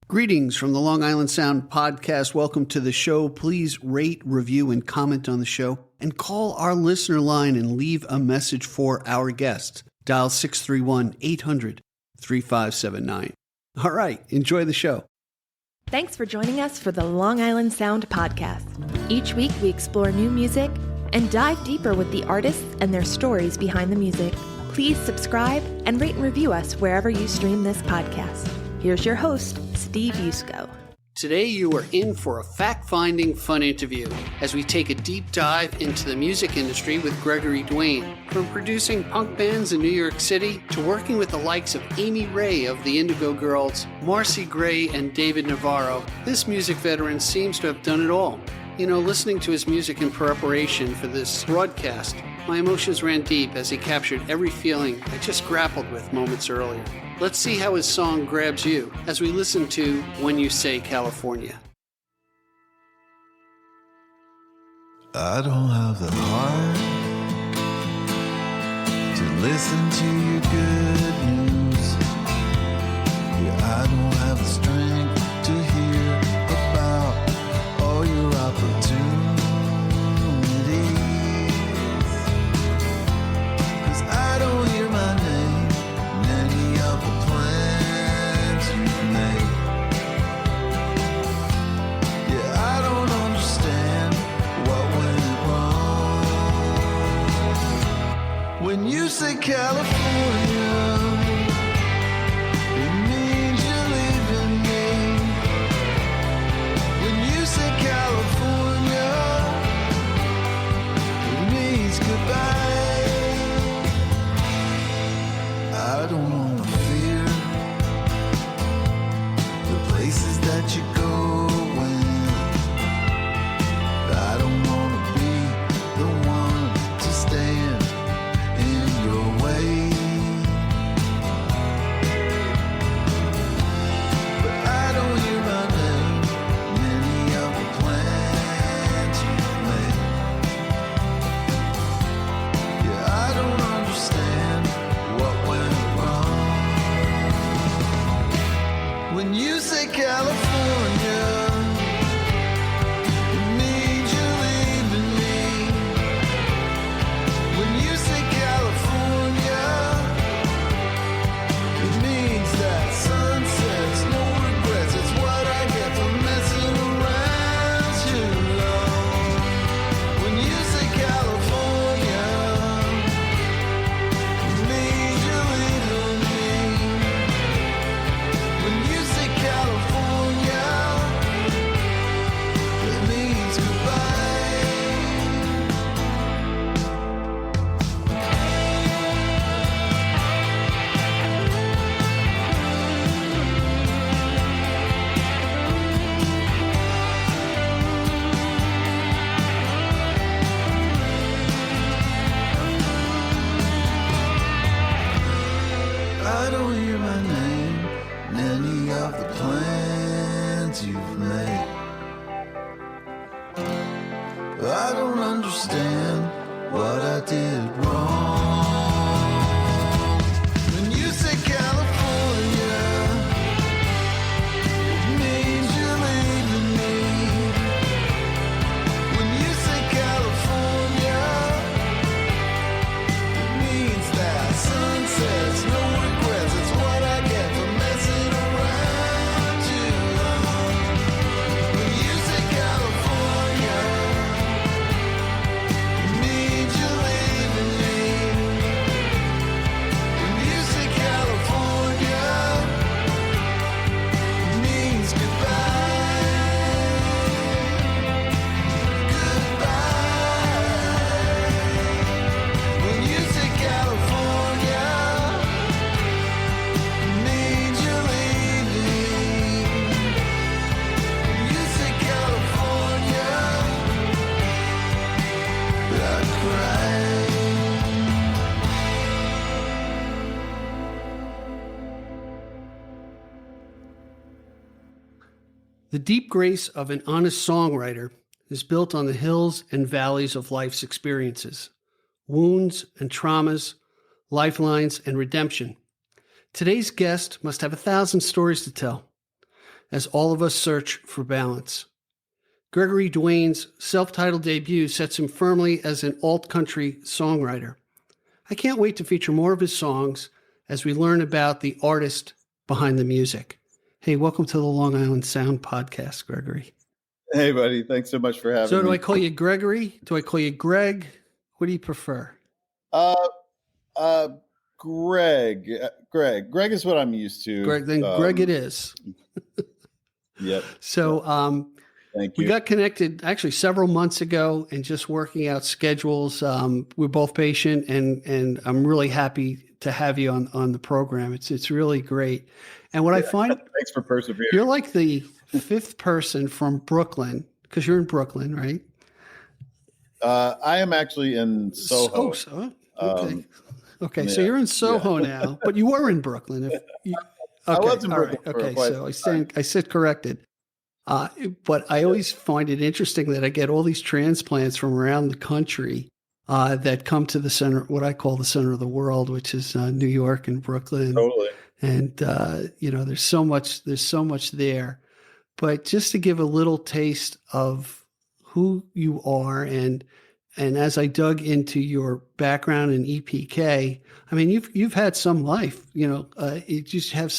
Greetings from the Long Island Sound podcast. Welcome to the show. Please rate, review, and comment on the show, and call our listener line and leave a message for our guests. Dial 631-800-3579. All right, enjoy the show. Thanks for joining us for the Long Island Sound podcast. Each week we explore new music and dive deeper with the artists and their stories behind the music. Please subscribe and rate and review us wherever you stream this podcast. Here's your host, Steve Yusko. Today you are in for a fact-finding, fun interview as we take a deep dive into the music industry with Gregory Dwane. From producing punk bands in New York City to working with the likes of Amy Ray of the Indigo Girls, Marcy Gray, and David Navarro, this music veteran seems to have done it all. You know, listening to his music in preparation for this broadcast, my emotions ran deep as he captured every feeling I just grappled with moments earlier. Let's see how his song grabs you as we listen to When You Say California. I don't have the heart to listen to your good news. Yeah, I don't have the strength to hear about all your opportunities. 'Cause I don't hear my name in any of the plans you've made. Yeah, I don't understand what went wrong. When you say California, it means you're leaving me. When you say California, it means goodbye. I don't wanna fear the places that you go when I don't wanna be the one to stand in your way. But I don't hear my name in any of the plans you've made. Yeah, I don't understand what went wrong. When you say California, it means you're leaving me. When you say California, it means that sunsets, no regrets. It's what I get for messing around too long. When you say California, it means you're leaving me. When you say California, it means goodbye. I don't hear my name in any of the plans you've made. I don't understand what I did wrong. When you say California, it means you're leaving me. When you say California, it means that sunsets, no regrets. It's what I get for messing around too long. When you say California, it means you're leaving me. When you say California, it means goodbye. Goodbye. When you say California, it means you're leaving. When you say California, I cry. The deep grace of an honest songwriter is built on the hills and valleys of life's experiences, wounds and traumas, lifelines and redemption. Today's guest must have 1,000 stories to tell. as all of us search for balance. Gregory Dwane's self-titled debut sets him firmly as an alt-country songwriter. I can't wait to feature more of his songs as we learn about the artist behind the music. Hey, welcome to the Long Island Sound Podcast, Gregory. Hey, buddy. Thanks so much for having me. So do I call you Gregory? Do I call you Greg? What do you prefer? Greg. Greg is what I'm used to. Greg, then Greg it is. Yep. So Thank you. we got connected actually several months ago and just working out schedules. We're both patient, and I'm really happy to have you on the program. It's really great. And what I find, thanks for persevering. You're like the fifth person from Brooklyn, because you're in Brooklyn, right? I am actually in Soho. Okay. Okay. Yeah, So you're in Soho now, but you were in Brooklyn. I was in Brooklyn. Right. Okay. So I sit corrected. But I always find it interesting that I get all these transplants from around the country that come to the center, what I call the center of the world, which is New York and Brooklyn. Totally. And there's so much there. But just to give a little taste of who you are, and as I dug into your background in EPK, I mean, you've had some life. You just have.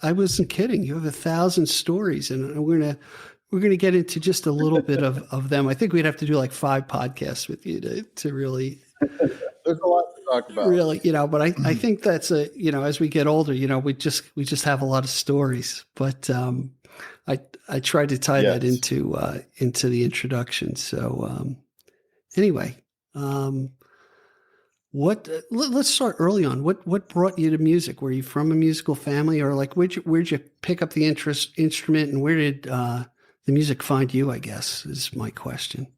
I wasn't kidding. You have 1,000 stories, and we're gonna get into just a little bit of them. I think we'd have to do like 5 podcasts with you to really. There's a lot to talk about. Really, but I think that's as we get older, we just have a lot of stories. But I tried to tie that into the introduction. So anyway, let's start early on. What brought you to music? Were you from a musical family, or like where'd you pick up the instrument, and where did the music find you? I guess is my question.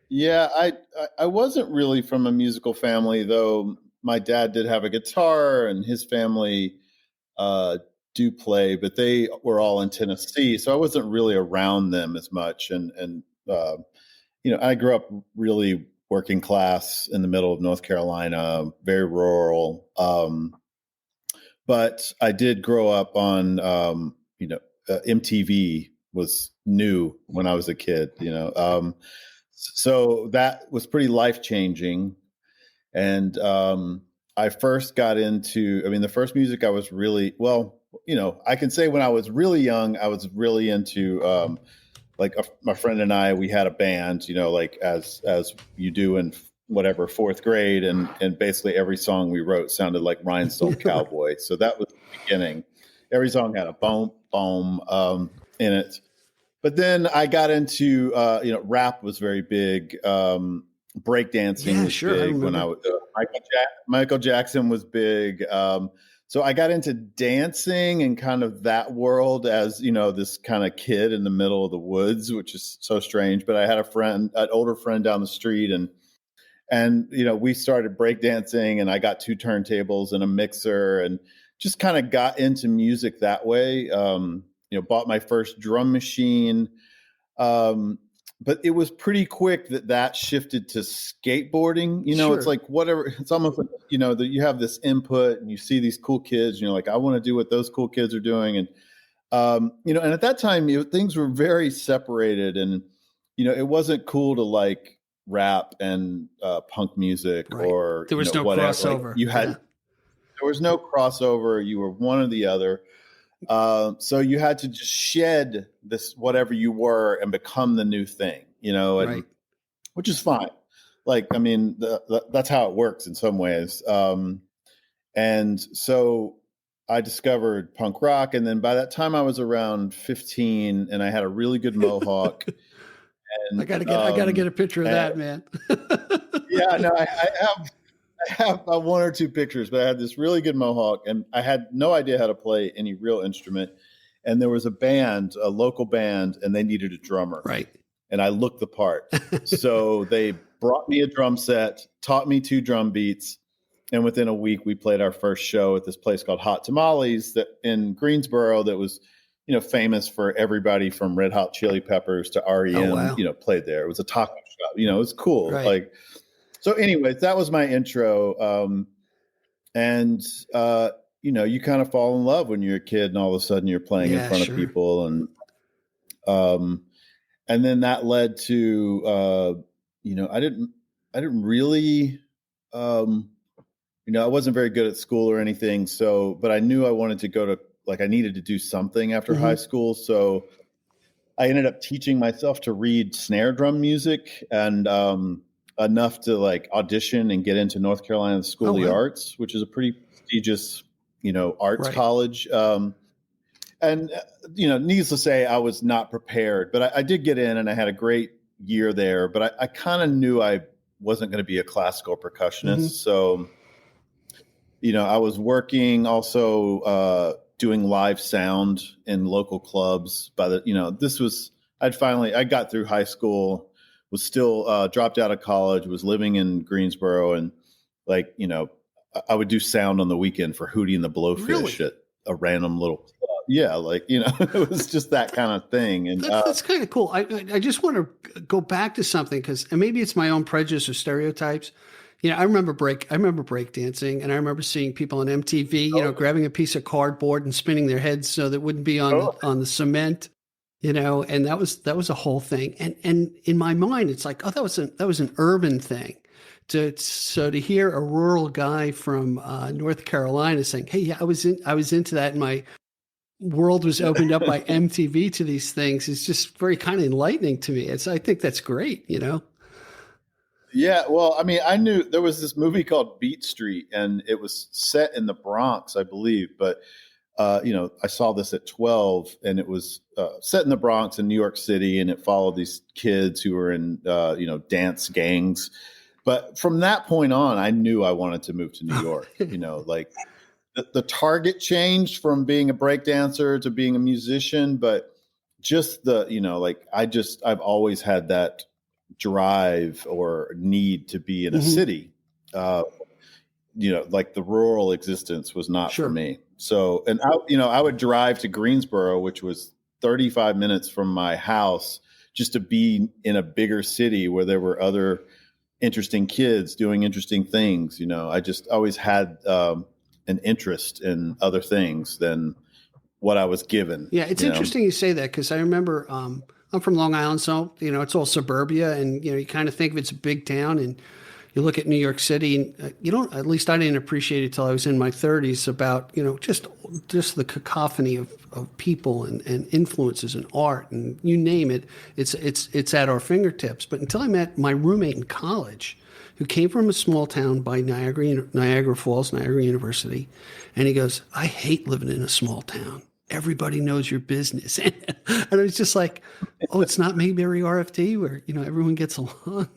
Yeah, I wasn't really from a musical family, though. My dad did have a guitar, and his family do play, but they were all in Tennessee, so I wasn't really around them as much. And I grew up really working class in the middle of North Carolina, very rural. But I did grow up on MTV was new when I was a kid. So that was pretty life-changing. And I first got into, the first music I was really, I can say when I was really young, I was really into, my friend and I, we had a band, like as you do in whatever, 4th grade. And basically every song we wrote sounded like Rhinestone Cowboy. So that was the beginning. Every song had a boom, boom in it. But then I got into, rap was very big. Breakdancing was big when I was, Michael Jackson was big. So I got into dancing and kind of that world as, this kind of kid in the middle of the woods, which is so strange. But I had an older friend down the street, and we started breakdancing, and I got 2 turntables and a mixer, and just kind of got into music that way. Bought my first drum machine. But it was pretty quick that shifted to skateboarding. Sure. It's like whatever. It's almost like, that you have this input and you see these cool kids and you're like, I want to do what those cool kids are doing. And, and at that time, things were very separated, and, it wasn't cool to like rap and punk music, right. Or there was no whatever. crossover. Like there was no crossover. You were one or the other. So you had to just shed this, whatever you were, and become the new thing, right. Which is fine. Like, that's how it works in some ways. And so I discovered punk rock. And then by that time I was around 15 and I had a really good mohawk. And I gotta get a picture of that, man. Yeah, no, I have 1 or 2 pictures, but I had this really good mohawk, and I had no idea how to play any real instrument. And there was a local band, and they needed a drummer. Right. And I looked the part. So they brought me a drum set, taught me 2 drum beats. And within a week, we played our first show at this place called Hot Tamales that in Greensboro that was, famous for everybody from Red Hot Chili Peppers to REM, wow. Played there. It was a taco shop, it was cool. Right. So anyways, that was my intro. you kind of fall in love when you're a kid and all of a sudden you're playing in front of people. And then that led to, I didn't really, I wasn't very good at school or anything. So, but I knew I wanted to go to, like, I needed to do something after high school. So I ended up teaching myself to read snare drum music and enough to like audition and get into North Carolina School of the Arts, which is a pretty prestigious, arts college. And needless to say, I was not prepared, but I did get in and I had a great year there. But I kind of knew I wasn't going to be a classical percussionist. So, I was working also doing live sound in local clubs. I got through high school, was still dropped out of college, was living in Greensboro, and I would do sound on the weekend for Hootie and the Blowfish at a random little club. Yeah, it was just that kind of thing. And that's kind of cool. I just want to go back to something and maybe it's my own prejudice or stereotypes. I remember break dancing, and I remember seeing people on MTV, grabbing a piece of cardboard and spinning their heads so that it wouldn't be on the cement, and that was a whole thing. And in my mind, it's like, that was an urban thing. So to hear a rural guy from North Carolina saying, "Hey, yeah, I was into that," and my world was opened up by MTV to these things, is just very kind of enlightening to me. I think that's great, Yeah, well, I mean, I knew there was this movie called Beat Street, and it was set in the Bronx, I believe. But, I saw this at 12, and it was set in the Bronx in New York City, and it followed these kids who were in, dance gangs. But from that point on, I knew I wanted to move to New York. The target changed from being a break dancer to being a musician, but just I've always had that drive or need to be in a city. The rural existence was not for me. So, and I would drive to Greensboro, which was 35 minutes from my house, just to be in a bigger city where there were other interesting kids doing interesting things. I just always had an interest in other things than what I was given. Yeah, it's interesting you say that, because I remember I'm from Long Island, so it's all suburbia, and you kind of think of it's a big town, and you look at New York City, and you don't. At least I didn't appreciate it till I was in my 30s about just the cacophony of people and influences and art, and you name it, it's at our fingertips. But until I met my roommate in college, who came from a small town by Niagara Falls, Niagara University. And he goes, "I hate living in a small town. Everybody knows your business." And I was just like, "Oh, it's not Mayberry RFD where, everyone gets along."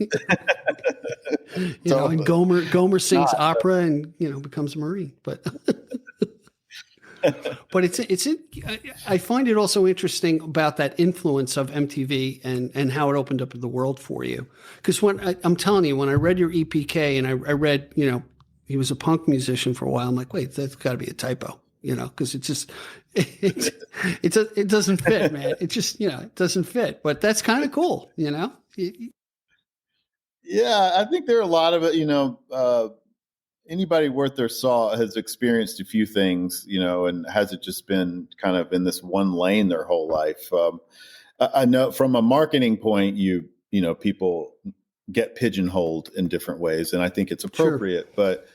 And Gomer sings opera and, becomes a Marine. But but I find it also interesting about that influence of MTV and how it opened up the world for you. Because I'm telling you, when I read your EPK and I read, he was a punk musician for a while, I'm like, wait, that's got to be a typo, because it doesn't fit, man. It just, it doesn't fit. But that's kind of cool, Yeah, I think there are a lot of it, anybody worth their salt has experienced a few things, and hasn't just been kind of in this one lane their whole life. I know from a marketing point, people get pigeonholed in different ways, and I think it's appropriate. Sure. But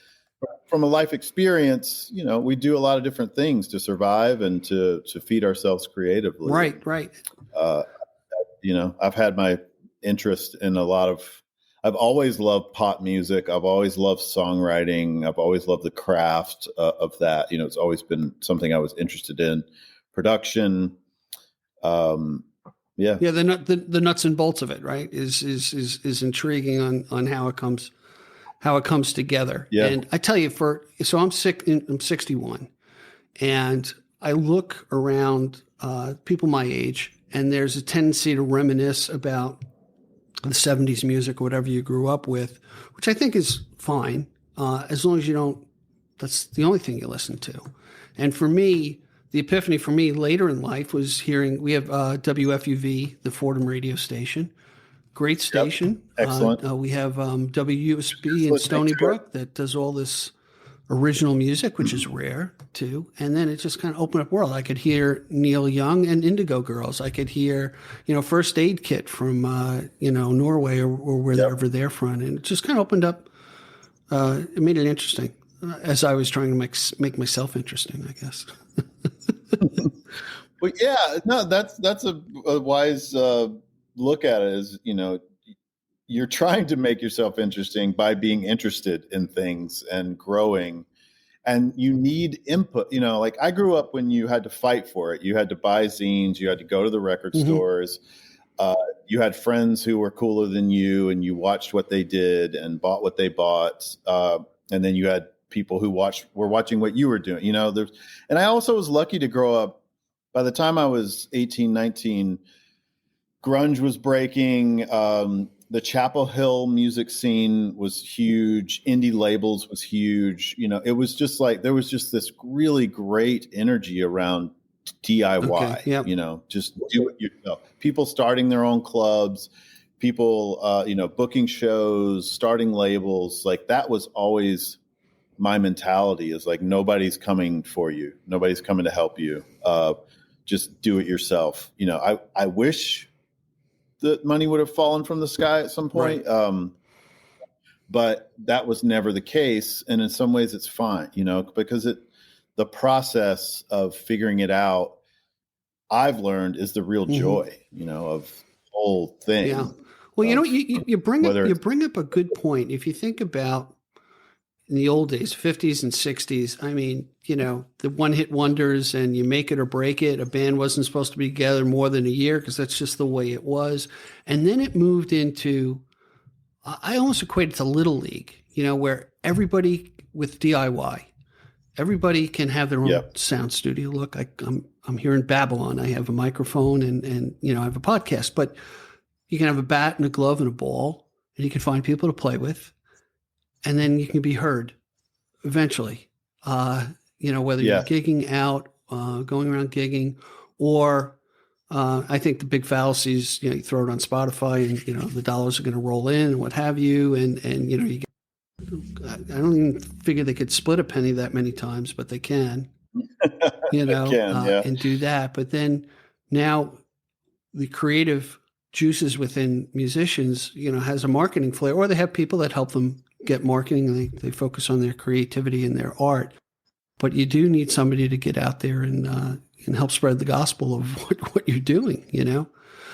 from a life experience, we do a lot of different things to survive and to feed ourselves creatively. Right. I've had my interest in I've always loved pop music. I've always loved songwriting. I've always loved the craft of that. It's always been something I was interested in. Production. The nuts and bolts of it, right, is intriguing on how it comes together. Yeah. And I tell you, I'm 61, and I look around people my age, and there's a tendency to reminisce about the 70s music, whatever you grew up with, which I think is fine, as long as you don't, that's the only thing you listen to. And for me, the epiphany for me later in life was we have WFUV, the Fordham radio station, great station. Yep. Excellent. We have WUSB in Stony Brook that does all this original music, which is rare too. And then it just kind of opened up world. I could hear Neil Young and Indigo Girls. I could hear, First Aid Kit from, Norway or wherever they're from. And it just kind of opened up, it made it interesting as I was trying to make myself interesting, I guess. Well, yeah, no, that's a wise look at it is, you're trying to make yourself interesting by being interested in things and growing, and you need input. Like I grew up when you had to fight for it. You had to buy zines, you had to go to the record stores. You had friends who were cooler than you, and you watched what they did and bought what they bought. And then you had people who were watching what you were doing. And I also was lucky to grow up. By the time I was 18, 19, grunge was breaking. The Chapel Hill music scene was huge. Indie labels was huge. It was just like there was just this really great energy around DIY. Okay, yep. Just do it yourself. People starting their own clubs, people booking shows, starting labels. Like that was always my mentality. Is like nobody's coming for you, nobody's coming to help you. Just do it yourself. I wish the money would have fallen from the sky at some point. Right. But that was never the case. And in some ways it's fine, because the process of figuring it out, I've learned is the real joy, of the whole thing. Yeah. Well, you bring up a good point. If you think about in the old days, 50s and 60s, I mean, the one-hit wonders and you make it or break it. A band wasn't supposed to be together more than a year because that's just the way it was. And then it moved into, I almost equate it to Little League, where everybody with DIY, everybody can have their own sound studio. Look, I'm here in Babylon. I have a microphone and I have a podcast, but you can have a bat and a glove and a ball, and you can find people to play with. And then you can be heard eventually, whether you're gigging out, going around gigging, or I think the big fallacy is, you throw it on Spotify and, the dollars are going to roll in and what have you. And you get, I don't even figure they could split a penny that many times, but they can, and do that. But then now the creative juices within musicians, has a marketing flair, or they have people that help them get marketing. They focus on their creativity and their art, but you do need somebody to get out there and help spread the gospel of what you're doing,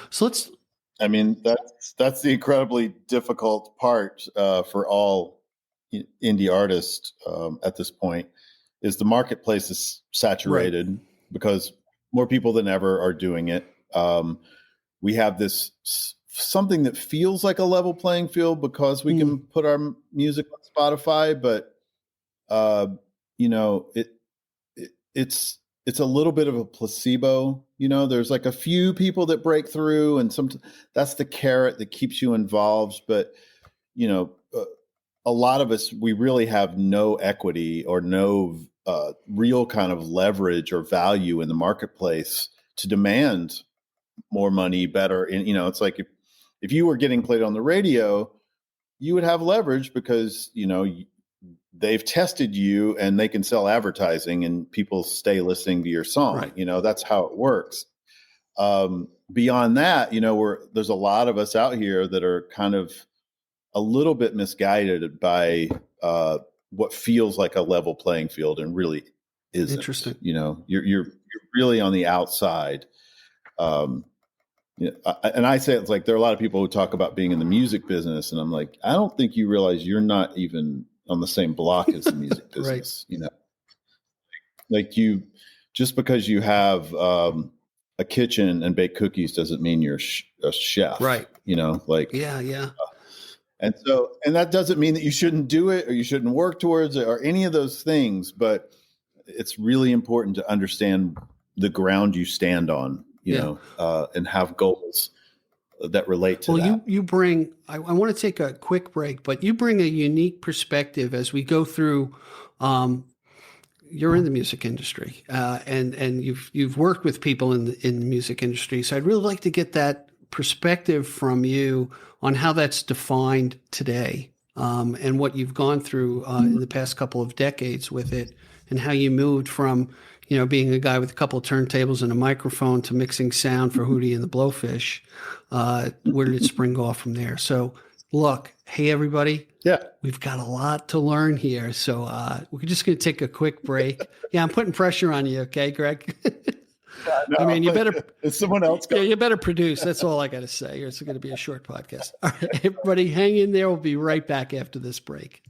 So that's the incredibly difficult part for all indie artists at this point is the marketplace is saturated because more people than ever are doing it. We have this something that feels like a level playing field because we can put our music on Spotify, but it's a little bit of a placebo. There's like a few people that break through, and that's the carrot that keeps you involved. But a lot of us, we really have no equity or no real kind of leverage or value in the marketplace to demand more money, better. And it's like if you were getting played on the radio, you would have leverage because, they've tested you and they can sell advertising and people stay listening to your song. Right. That's how it works. Beyond that, there's a lot of us out here that are kind of a little bit misguided by what feels like a level playing field and really isn't. Interesting. You're really on the outside. And I say it's like there are a lot of people who talk about being in the music business, and I'm like, I don't think you realize you're not even on the same block as the music business. Right. Like just because you have a kitchen and bake cookies doesn't mean you're a chef, right? And that doesn't mean that you shouldn't do it or you shouldn't work towards it or any of those things. But it's really important to understand the ground you stand on. And have goals that relate to that. Well, you bring, I want to take a quick break, but you bring a unique perspective as we go through, you're in the music industry, and you've worked with people in the music industry. So I'd really like to get that perspective from you on how that's defined today, and what you've gone through in the past couple of decades with it, and how you moved from, being a guy with a couple of turntables and a microphone to mixing sound for Hootie and the Blowfish. Where did it spring off from there? So look, hey, everybody. Yeah. We've got a lot to learn here. So we're just going to take a quick break. Yeah, I'm putting pressure on you. Okay, Greg? No, I mean, you better. Is someone else Yeah, you better produce. That's all I got to say. It's going to be a short podcast. All right, everybody, hang in there. We'll be right back after this break.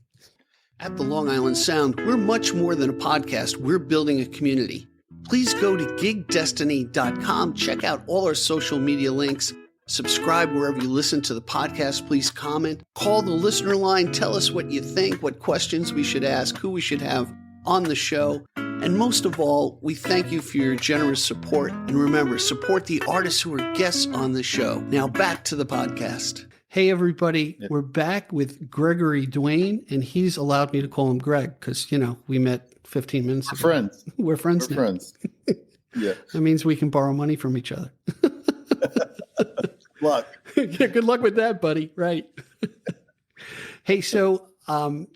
At the Long Island Sound, we're much more than a podcast. We're building a community. Please go to gigdestiny.com. Check out all our social media links. Subscribe wherever you listen to the podcast. Please comment. Call the listener line. Tell us what you think, what questions we should ask, who we should have on the show. And most of all, we thank you for your generous support. And remember, support the artists who are guests on the show. Now back to the podcast. Hey, everybody. Yep. We're back with Gregory Dwane, and he's allowed me to call him Greg because, we met 15 minutes ago. Friends. We're friends now. Friends. Yeah. That means we can borrow money from each other. Luck. Yeah, good luck with that, buddy. Right. Hey, so I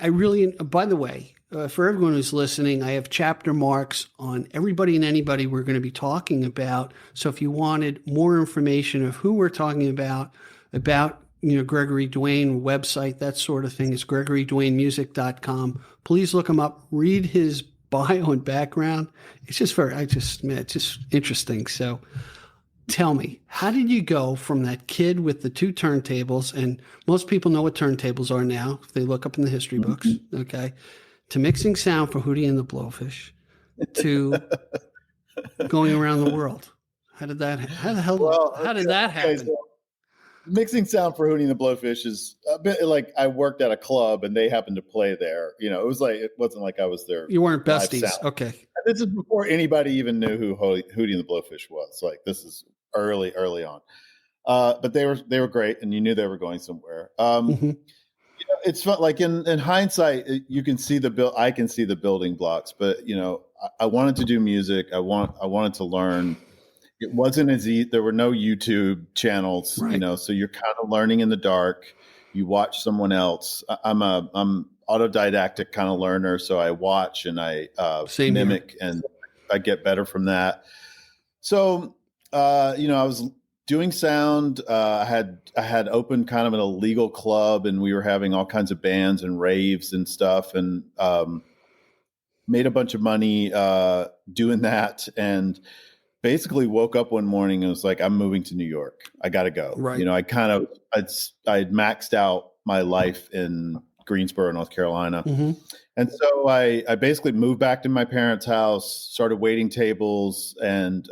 really, by the way, for everyone who's listening, I have chapter marks on everybody and anybody we're going to be talking about. So if you wanted more information of who we're talking about Gregory Dwane website, that sort of thing, is gregorydwanemusic.com. Please look him up. Read his bio and background. It's just it's just interesting. So tell me, how did you go from that kid with the two turntables, and most people know what turntables are now if they look up in the history books, okay, to mixing sound for Hootie and the Blowfish, to going around the world? How did that happen? So mixing sound for Hootie and the Blowfish is a bit like I worked at a club and they happened to play there. It wasn't like I was there. You weren't besties. Okay. This is before anybody even knew who Hootie and the Blowfish was. Like, this is early on. But they were great, and you knew they were going somewhere. It's fun. Like in hindsight, you can see I can see the building blocks, but I wanted to do music. I wanted to learn. It wasn't as easy. There were no YouTube channels, right. So you're kind of learning in the dark. You watch someone else. I'm autodidactic kind of learner. So I watch and I mimic and I get better from that. So, I was doing sound. I had opened kind of an illegal club, and we were having all kinds of bands and raves and stuff, and made a bunch of money doing that, and basically woke up one morning and was like, I'm moving to New York. I got to go. Right. I'd maxed out my life in Greensboro, North Carolina. Mm-hmm. And so I basically moved back to my parents' house, started waiting tables, and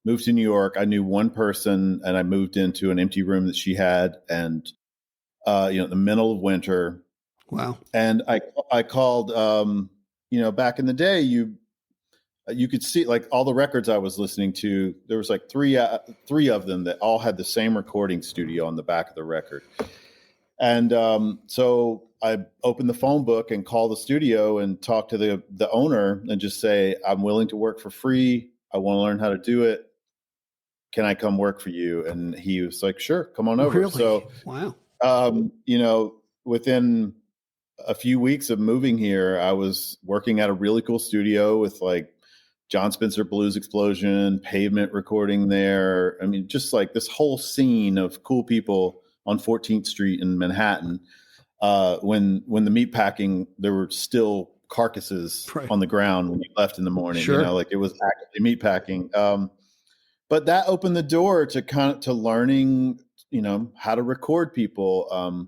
moved to New York. I knew one person, and I moved into an empty room that she had, and in the middle of winter. Wow. And I called, back in the day, you could see like all the records I was listening to. There was like three of them that all had the same recording studio on the back of the record. And so I opened the phone book and called the studio and talked to the owner and just say, I'm willing to work for free. I want to learn how to do it. Can I come work for you? And he was like, sure, come on over. Really? So, wow. Within a few weeks of moving here, I was working at a really cool studio with like John Spencer Blues Explosion, Pavement recording there. I mean, just like this whole scene of cool people on 14th Street in Manhattan. When the meat packing, there were still carcasses on the ground when you left in the morning. Sure. Like it was actually meat packing. But that opened the door to learning, how to record people. A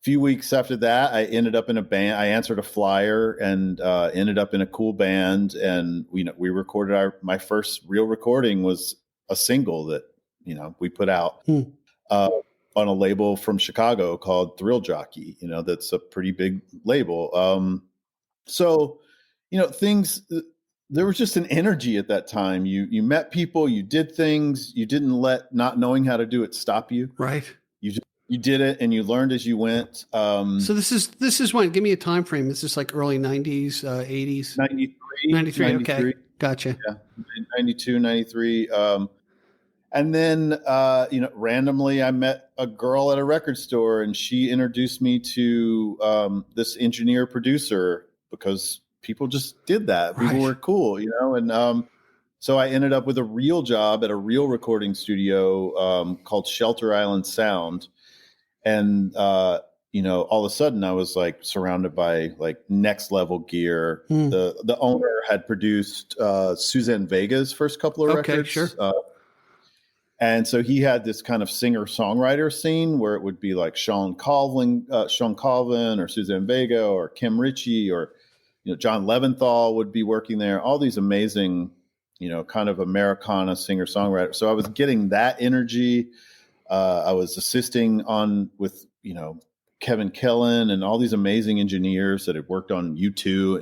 few weeks after that, I ended up in a band. I answered a flyer and ended up in a cool band. And we recorded my first real recording was a single that we put out on a label from Chicago called Thrill Jockey. That's a pretty big label. So things. There was just an energy at that time. You met people, you did things, you didn't let not knowing how to do it stop you. Right. You did it and you learned as you went. So this is when, give me a time frame. Is this like early 90s, 80s? 93. 93. Okay. Gotcha. Yeah. 92, 93. And then, randomly I met a girl at a record store, and she introduced me to this engineer producer, because people just did that. People were cool, and so I ended up with a real job at a real recording studio called Shelter Island Sound. And, all of a sudden I was like surrounded by like next level gear. The owner had produced Suzanne Vega's first couple of records. Sure. And so he had this kind of singer-songwriter scene where it would be like Sean Colvin or Suzanne Vega or Kim Ritchie, or, John Leventhal would be working there. All these amazing, kind of Americana singer-songwriter. So I was getting that energy. I was assisting with Kevin Killen and all these amazing engineers that had worked on U2.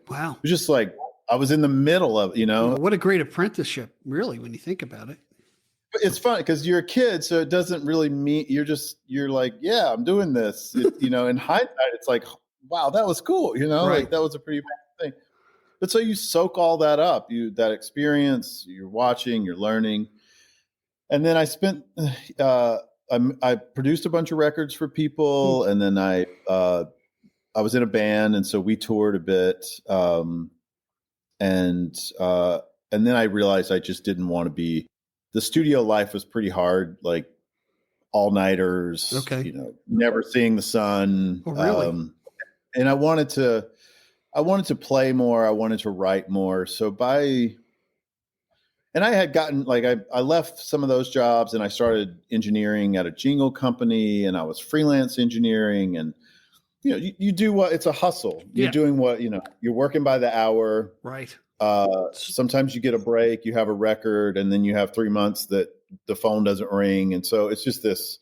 Wow. It was just like I was in the middle of, What a great apprenticeship, really, when you think about it. It's fun because you're a kid, so it doesn't really mean you're like, yeah, I'm doing this. In hindsight, it's like, wow, that was cool. Like that was a pretty bad thing. But so you soak all that up, that experience, you're watching, you're learning. And then I spent, I produced a bunch of records for people, and then I was in a band, and so we toured a bit. And then I realized I just didn't want to be. The studio life was pretty hard, like all-nighters, never seeing the sun. Oh, really? And I wanted to play more. I wanted to write more. And I had gotten, like, I left some of those jobs and I started engineering at a jingle company, and I was freelance engineering, and, you do what, it's a hustle. You're doing what, you're working by the hour. Right. Sometimes you get a break, you have a record, and then you have 3 months that the phone doesn't ring. And so it's just this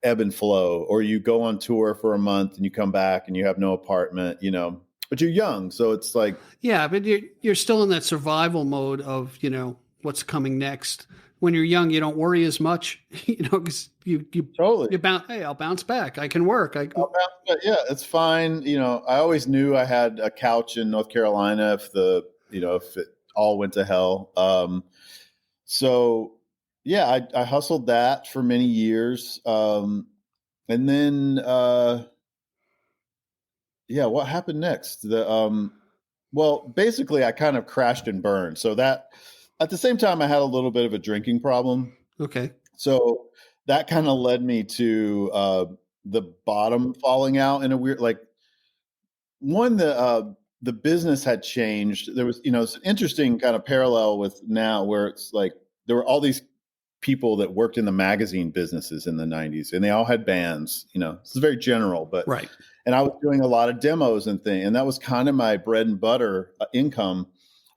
ebb and flow. Or you go on tour for a month and you come back and you have no apartment, but you're young. So it's like, yeah, but you're still in that survival mode of, what's coming next. When you're young, you don't worry as much, because you totally. Hey, I'll bounce back. I can work. Yeah, it's fine. I always knew I had a couch in North Carolina if it all went to hell. So yeah, I hustled that for many years. And then, what happened next? Basically I kind of crashed and burned. So that at the same time I had a little bit of a drinking problem. Okay. So that kind of led me to, the bottom falling out in a weird, like, the business had changed. There was, it's an interesting kind of parallel with now, where it's like there were all these people that worked in the magazine businesses in the 90s, and they all had bands. This is very general, but right. And I was doing a lot of demos and things, and that was kind of my bread and butter income.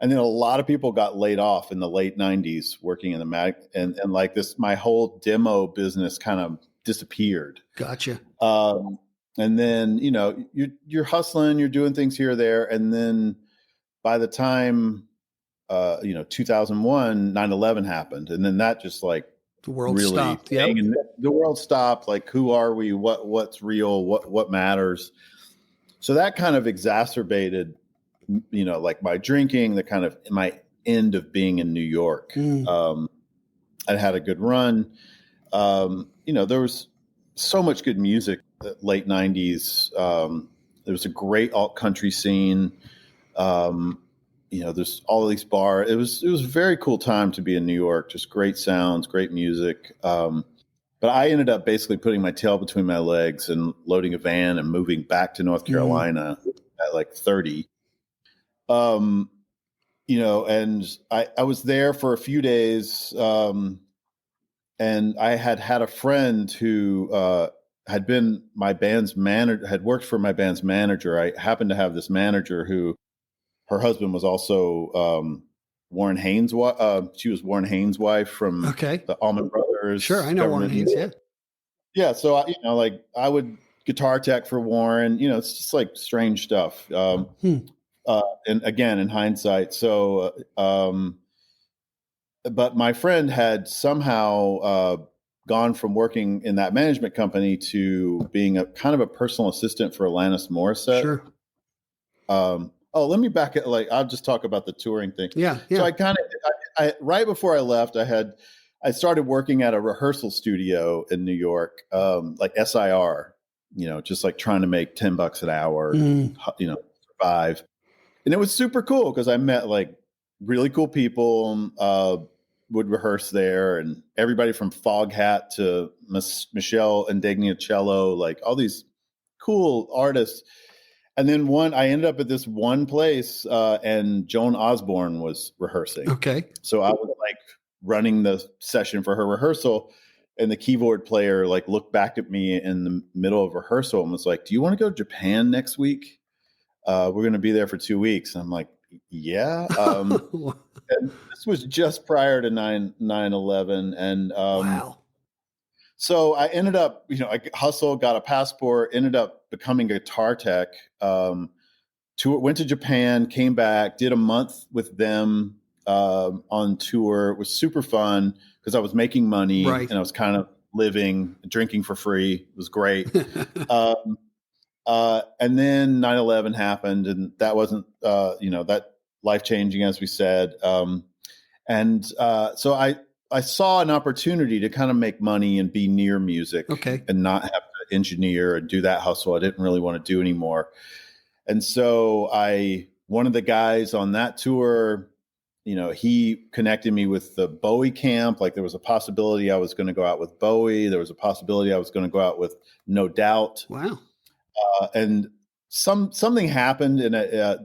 And then a lot of people got laid off in the late 90s working in the mag, and like this, my whole demo business kind of disappeared. Gotcha. And then, you're hustling, you're doing things here or there. And then by the time, 2001, 9/11 happened. And then that just like the world really stopped. Yeah. The world stopped. Like, who are we? What's real? What matters? So that kind of exacerbated, like my drinking, the kind of my end of being in New York. I had a good run. There was so much good music. Late 90s, there was a great alt country scene. There's all these bars. It was a very cool time to be in New York. Just great sounds, great music. But I ended up basically putting my tail between my legs and loading a van and moving back to North Carolina at like 30. And I was there for a few days. And I had a friend who, had been my band's manager, had worked for my band's manager. I happened to have this manager who, her husband was also Warren Haynes. She was Warren Haynes' wife from the Allman Brothers. Sure, I know Warren Haynes. Yeah, yeah. So I would guitar tech for Warren. It's just like strange stuff. And again, in hindsight, so. But my friend had somehow gone from working in that management company to being a kind of a personal assistant for Alanis Morrisette. Sure. Let me back it. Like, I'll just talk about the touring thing. Yeah. So I right before I left, I I started working at a rehearsal studio in New York, like SIR, just like trying to make $10 an hour, survive. And it was super cool because I met like really cool people, would rehearse there, and everybody from Foghat to Michelle Indignacello, like all these cool artists. And then I ended up at this one place, and Joan Osborne was rehearsing. Okay. So I was like running the session for her rehearsal, and the keyboard player like looked back at me in the middle of rehearsal and was like, "Do you want to go to Japan next week? We're going to be there for 2 weeks." And I'm like, "Yeah." And this was just prior to 9/11. And wow. So I ended up, I hustled, got a passport, ended up becoming a guitar tech. Went to Japan, came back, did a month with them on tour. It was super fun because I was making money, right, and I was kind of living, drinking for free. It was great. And then 9/11 happened, and that wasn't, that life-changing, as we said. So I saw an opportunity to kind of make money and be near music, and not have to engineer and do that hustle I didn't really want to do anymore. And so one of the guys on that tour, he connected me with the Bowie camp. Like there was a possibility I was going to go out with Bowie. There was a possibility I was going to go out with No Doubt. Wow. And something happened, and I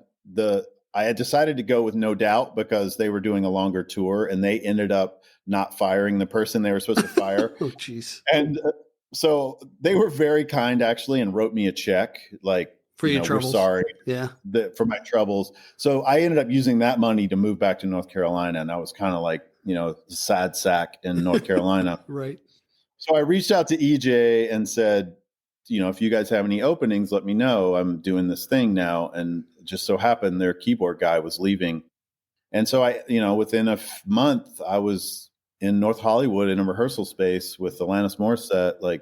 had decided to go with No Doubt because they were doing a longer tour, and they ended up not firing the person they were supposed to fire. Oh, geez. And so they were very kind, actually, and wrote me a check, like, for your troubles. We're sorry, for my troubles. So I ended up using that money to move back to North Carolina, and I was kind of like, the sad sack in North Carolina. Right. So I reached out to EJ and said, if you guys have any openings, let me know. I'm doing this thing now. And it just so happened their keyboard guy was leaving. And so within a month, I was in North Hollywood in a rehearsal space with Alanis Morrisette, like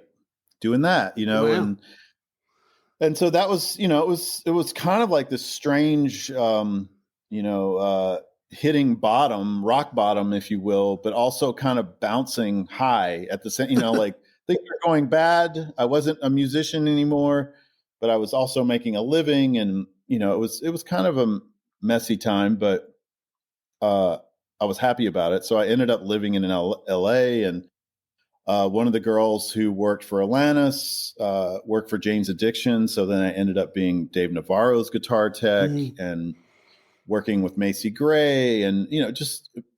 doing that, Wow. and so that was, it was kind of like this strange, hitting rock bottom, if you will, but also kind of bouncing high at the same, like things were going bad. I wasn't a musician anymore, but I was also making a living, and, it was kind of a messy time, but I was happy about it. So I ended up living in LA, and one of the girls who worked for Alanis worked for Jane's Addiction. So then I ended up being Dave Navarro's guitar tech and working with Macy Gray, and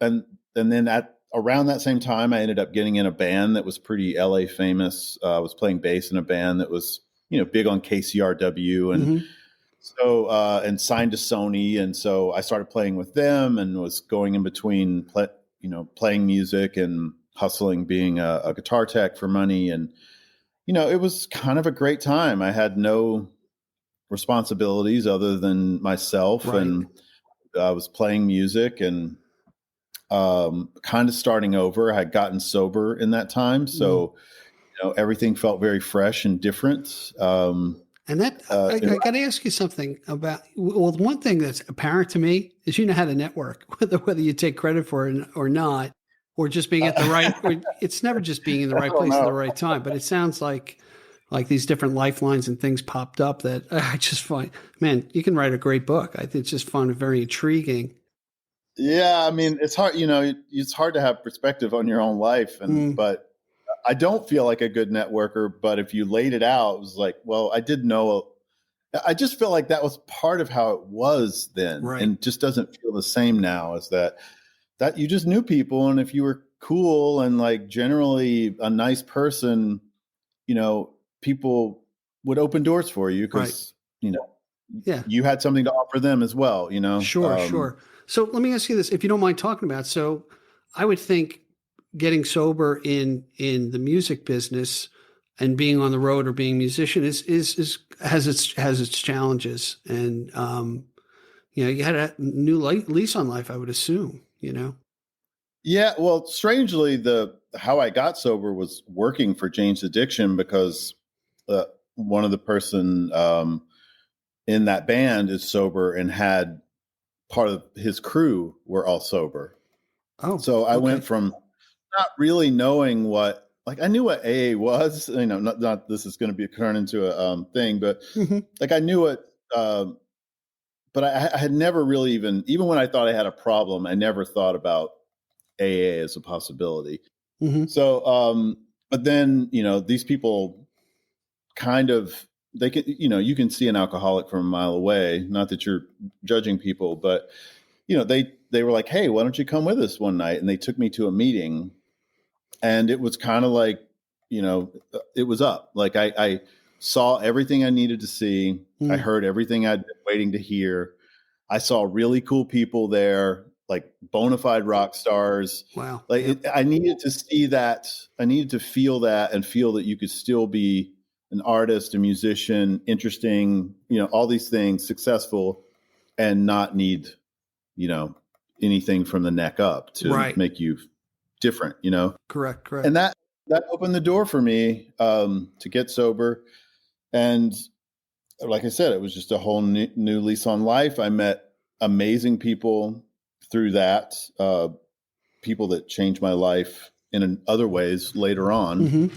and then around that same time, I ended up getting in a band that was pretty LA famous. I was playing bass in a band that was big on KCRW, and so and signed to Sony, and so I started playing with them and was going in between playing music and hustling, being a guitar tech for money. And, it was kind of a great time. I had no responsibilities other than myself. Right. And I was playing music and kind of starting over. I had gotten sober in that time. So, everything felt very fresh and different. And that, I got to ask you something about, well, one thing that's apparent to me is how to network, whether you take credit for it or not, or just being at the right, it's never just being in the right place at the right time, but it sounds like these different lifelines and things popped up that I just find, man, you can write a great book. I think it's just fun and very intriguing. Yeah. I mean, it's hard, it's hard to have perspective on your own life, but I don't feel like a good networker, but if you laid it out, it was like, well, I did know. I just feel like that was part of how it was then, right. And just doesn't feel the same now. Is that you just knew people, and if you were cool and like generally a nice person, people would open doors for you because you had something to offer them as well. Sure. So let me ask you this, if you don't mind talking about. So I would think getting sober in the music business and being on the road or being a musician has its challenges. And, you had a new lease on life, I would assume, Yeah. Well, strangely, how I got sober was working for Jane's Addiction, because one of the person in that band is sober and had part of his crew were all sober. Oh, so I went from not really knowing what, like, I knew what AA was, not this is going to be turned into a thing, but like I knew it, but I had never really even when I thought I had a problem, I never thought about AA as a possibility. So, but then, these people kind of, they can, you can see an alcoholic from a mile away, not that you're judging people, but, they were like, hey, why don't you come with us one night? And they took me to a meeting, and it was kind of like, it was up. Like I saw everything I needed to see. I heard everything I'd been waiting to hear. I saw really cool people there, like bona fide rock stars. Wow. Like I needed to see that. I needed to feel that and feel that you could still be an artist, a musician, interesting, all these things, successful, and not need, anything from the neck up to make you different, Correct. And that opened the door for me to get sober. And like I said, it was just a whole new lease on life. I met amazing people through that, people that changed my life in other ways later on.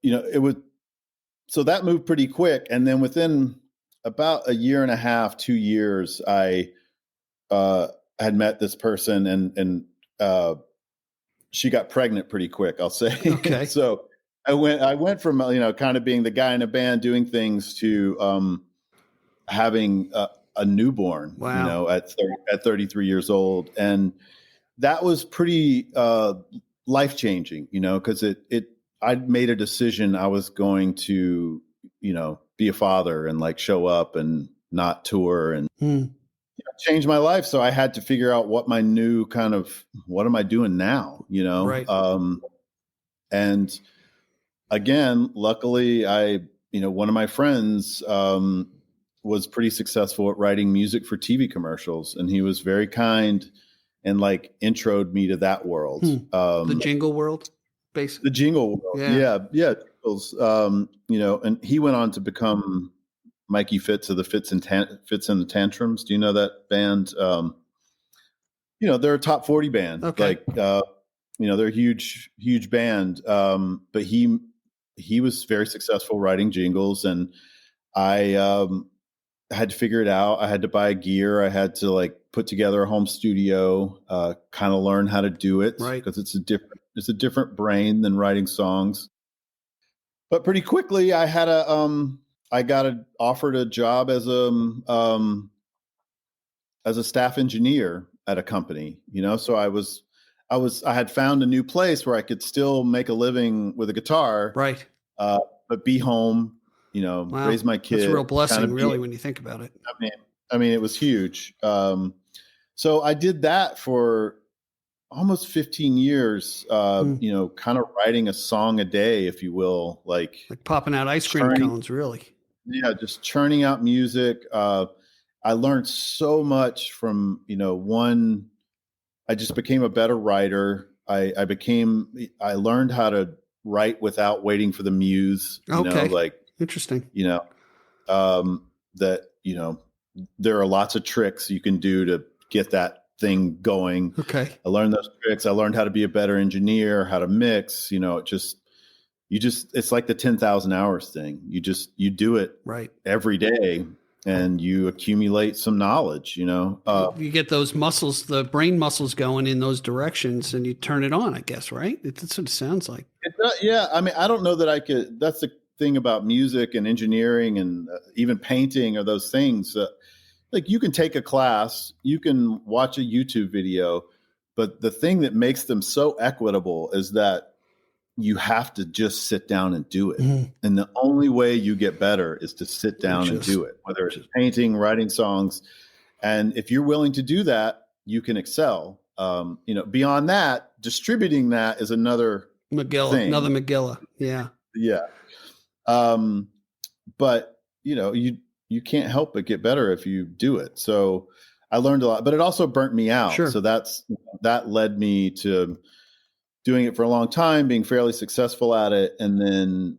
It was, so that moved pretty quick. And then within about a year and a half, 2 years, I had met this person, and she got pregnant pretty quick, I'll say. Okay. So I went from, kind of being the guy in a band doing things to having a newborn, wow. at 33 years old. And that was pretty life-changing, because I'd made a decision I was going to, be a father and like show up and not tour and change my life. So I had to figure out what my new what am I doing now, Right. And again, luckily one of my friends was pretty successful at writing music for TV commercials, and he was very kind and like introed me to that world. The jingle world, basically. The jingle world. Yeah. Jingles, and he went on to become Mikey Fitz of the Fitz and the Tantrums. Do you know that band? They're a top 40 band. Okay. Like, they're a huge band. But he was very successful writing jingles, and I had to figure it out. I had to buy gear. I had to like put together a home studio, kind of learn how to do it, right? Because it's a different brain than writing songs. But pretty quickly, I got offered a job as a staff engineer at a company. So I had found a new place where I could still make a living with a guitar, right? But be home, wow. raise my kids. That's a real blessing, really, when you think about it. I mean, it was huge. So I did that for almost 15 years, kind of writing a song a day, if you will, like popping out ice cream cones, really. Yeah, just churning out music. I learned so much from, I just became a better writer. I learned how to write without waiting for the muse. Okay. Interesting. That, there are lots of tricks you can do to get that thing going. Okay. I learned those tricks. I learned how to be a better engineer, how to mix, it's like the 10,000 hours thing. You do it right every day, and you accumulate some knowledge, you get those muscles, the brain muscles going in those directions, and you turn it on, I guess, right? That's what it sounds like. Yeah. I mean, I don't know that I could, that's the thing about music and engineering and even painting or those things. Like you can take a class, you can watch a YouTube video, but the thing that makes them so equitable is that you have to just sit down and do it. And the only way you get better is to sit down and do it, whether it's painting, writing songs. And if you're willing to do that, you can excel. Beyond that, distributing that is another thing. Another Megillah. Yeah. Yeah. But you can't help but get better if you do it. So I learned a lot, but it also burnt me out. Sure. So that led me to doing it for a long time, being fairly successful at it. And then,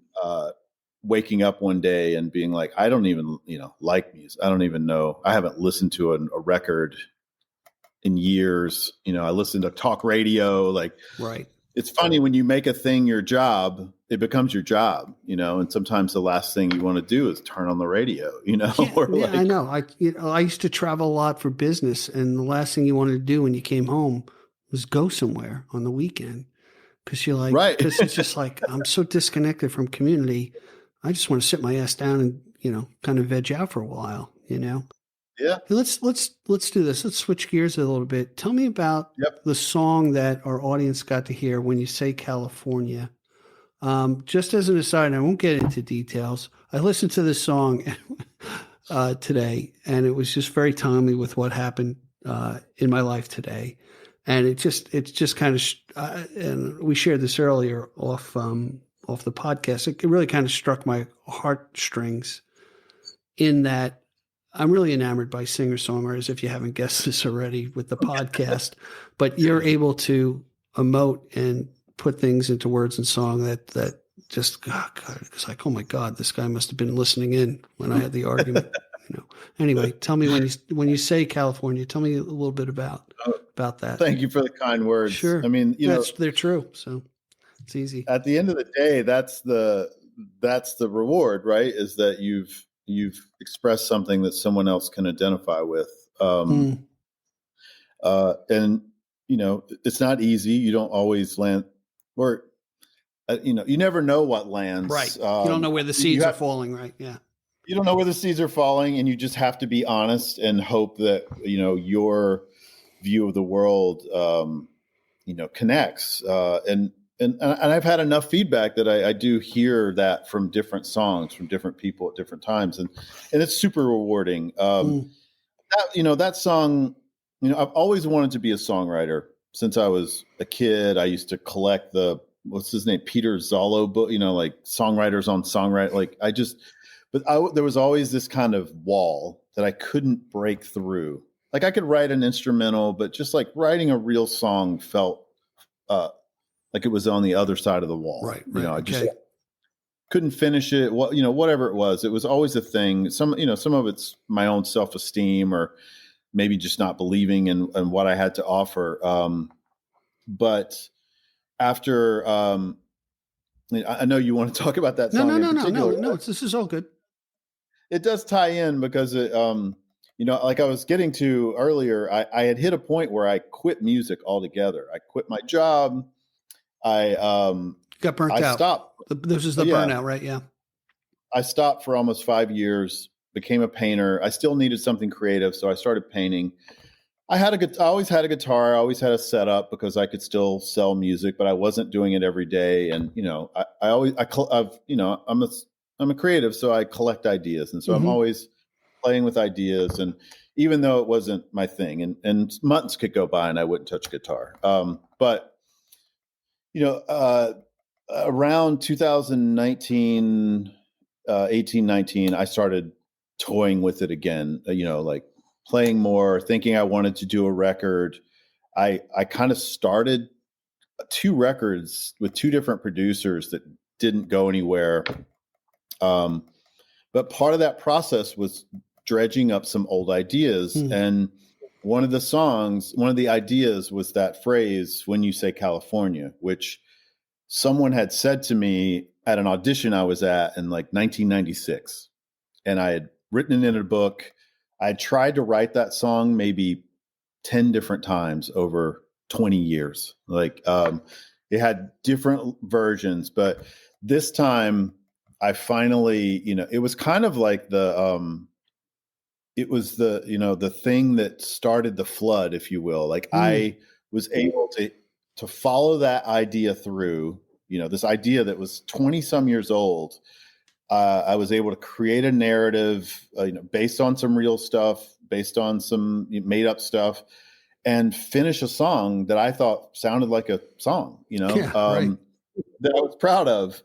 waking up one day and being like, I don't even, like music. I don't even know. I haven't listened to a record in years. I listened to talk radio. Like, Right. it's funny when you make a thing your job, it becomes your job, and sometimes the last thing you want to do is turn on the radio, Yeah, I know. I used to travel a lot for business, and the last thing you wanted to do when you came home was go somewhere on the weekend, because you're like, right. because it's just like, I'm so disconnected from community. I just want to sit my ass down and, kind of veg out for a while, Yeah. Hey, let's do this. Let's switch gears a little bit. Tell me about the song that our audience got to hear when you say California. Just as an aside, I won't get into details. I listened to this song today, and it was just very timely with what happened in my life today. And it's just kind of, and we shared this earlier off the podcast. It really kind of struck my heartstrings in that I'm really enamored by singer-songwriters, if you haven't guessed this already with the podcast, but you're able to emote and put things into words and song that just, God, it's like, oh my God, this guy must have been listening in when I had the argument. Anyway, tell me when you say California, tell me a little bit about that. Thank you for the kind words. Sure. I mean, they're true. So it's easy. At the end of the day, that's the reward, right? Is that you've expressed something that someone else can identify with. And it's not easy. You don't always land, or you never know what lands. Right. You don't know where the seeds are falling. Right. Yeah. You don't know where the seeds are falling, and you just have to be honest and hope that your view of the world connects. And I've had enough feedback that I do hear that from different songs, from different people at different times, and it's super rewarding. That song, I've always wanted to be a songwriter since I was a kid. I used to collect what's his name, Peter Zollo book, like songwriters on songwriter. There was always this kind of wall that I couldn't break through. Like, I could write an instrumental, but just like writing a real song felt like it was on the other side of the wall. Right. I just couldn't finish it. Whatever it was always a thing. Some of it's my own self-esteem, or maybe just not believing in what I had to offer. But after, I know you want to talk about that song. No. This is all good. It does tie in because it, like I was getting to earlier, I had hit a point where I quit music altogether. I quit my job. I got burnt out. Stopped. This is the burnout, right? Yeah. I stopped for almost 5 years, became a painter. I still needed something creative, so I started painting. I always had a guitar. I always had a setup because I could still sell music, but I wasn't doing it every day. And I'm a creative, so I collect ideas, and so I'm always playing with ideas. And even though it wasn't my thing, and months could go by and I wouldn't touch guitar, but around 2019, 18, 19, I started toying with it again, like playing more, thinking I wanted to do a record. I kind of started 2 records with 2 different producers that didn't go anywhere. But part of that process was dredging up some old ideas. And one of the ideas was that phrase, "When you say California," which someone had said to me at an audition I was at in like 1996. And I had written it in a book. I had tried to write that song maybe 10 different times over 20 years. It had different versions, but this time I finally, it was kind of like it was the thing that started the flood, if you will. Like, I was able to follow that idea through, this idea that was 20 some years old. I was able to create a narrative, based on some real stuff, based on some made up stuff, and finish a song that I thought sounded like a song, that I was proud of.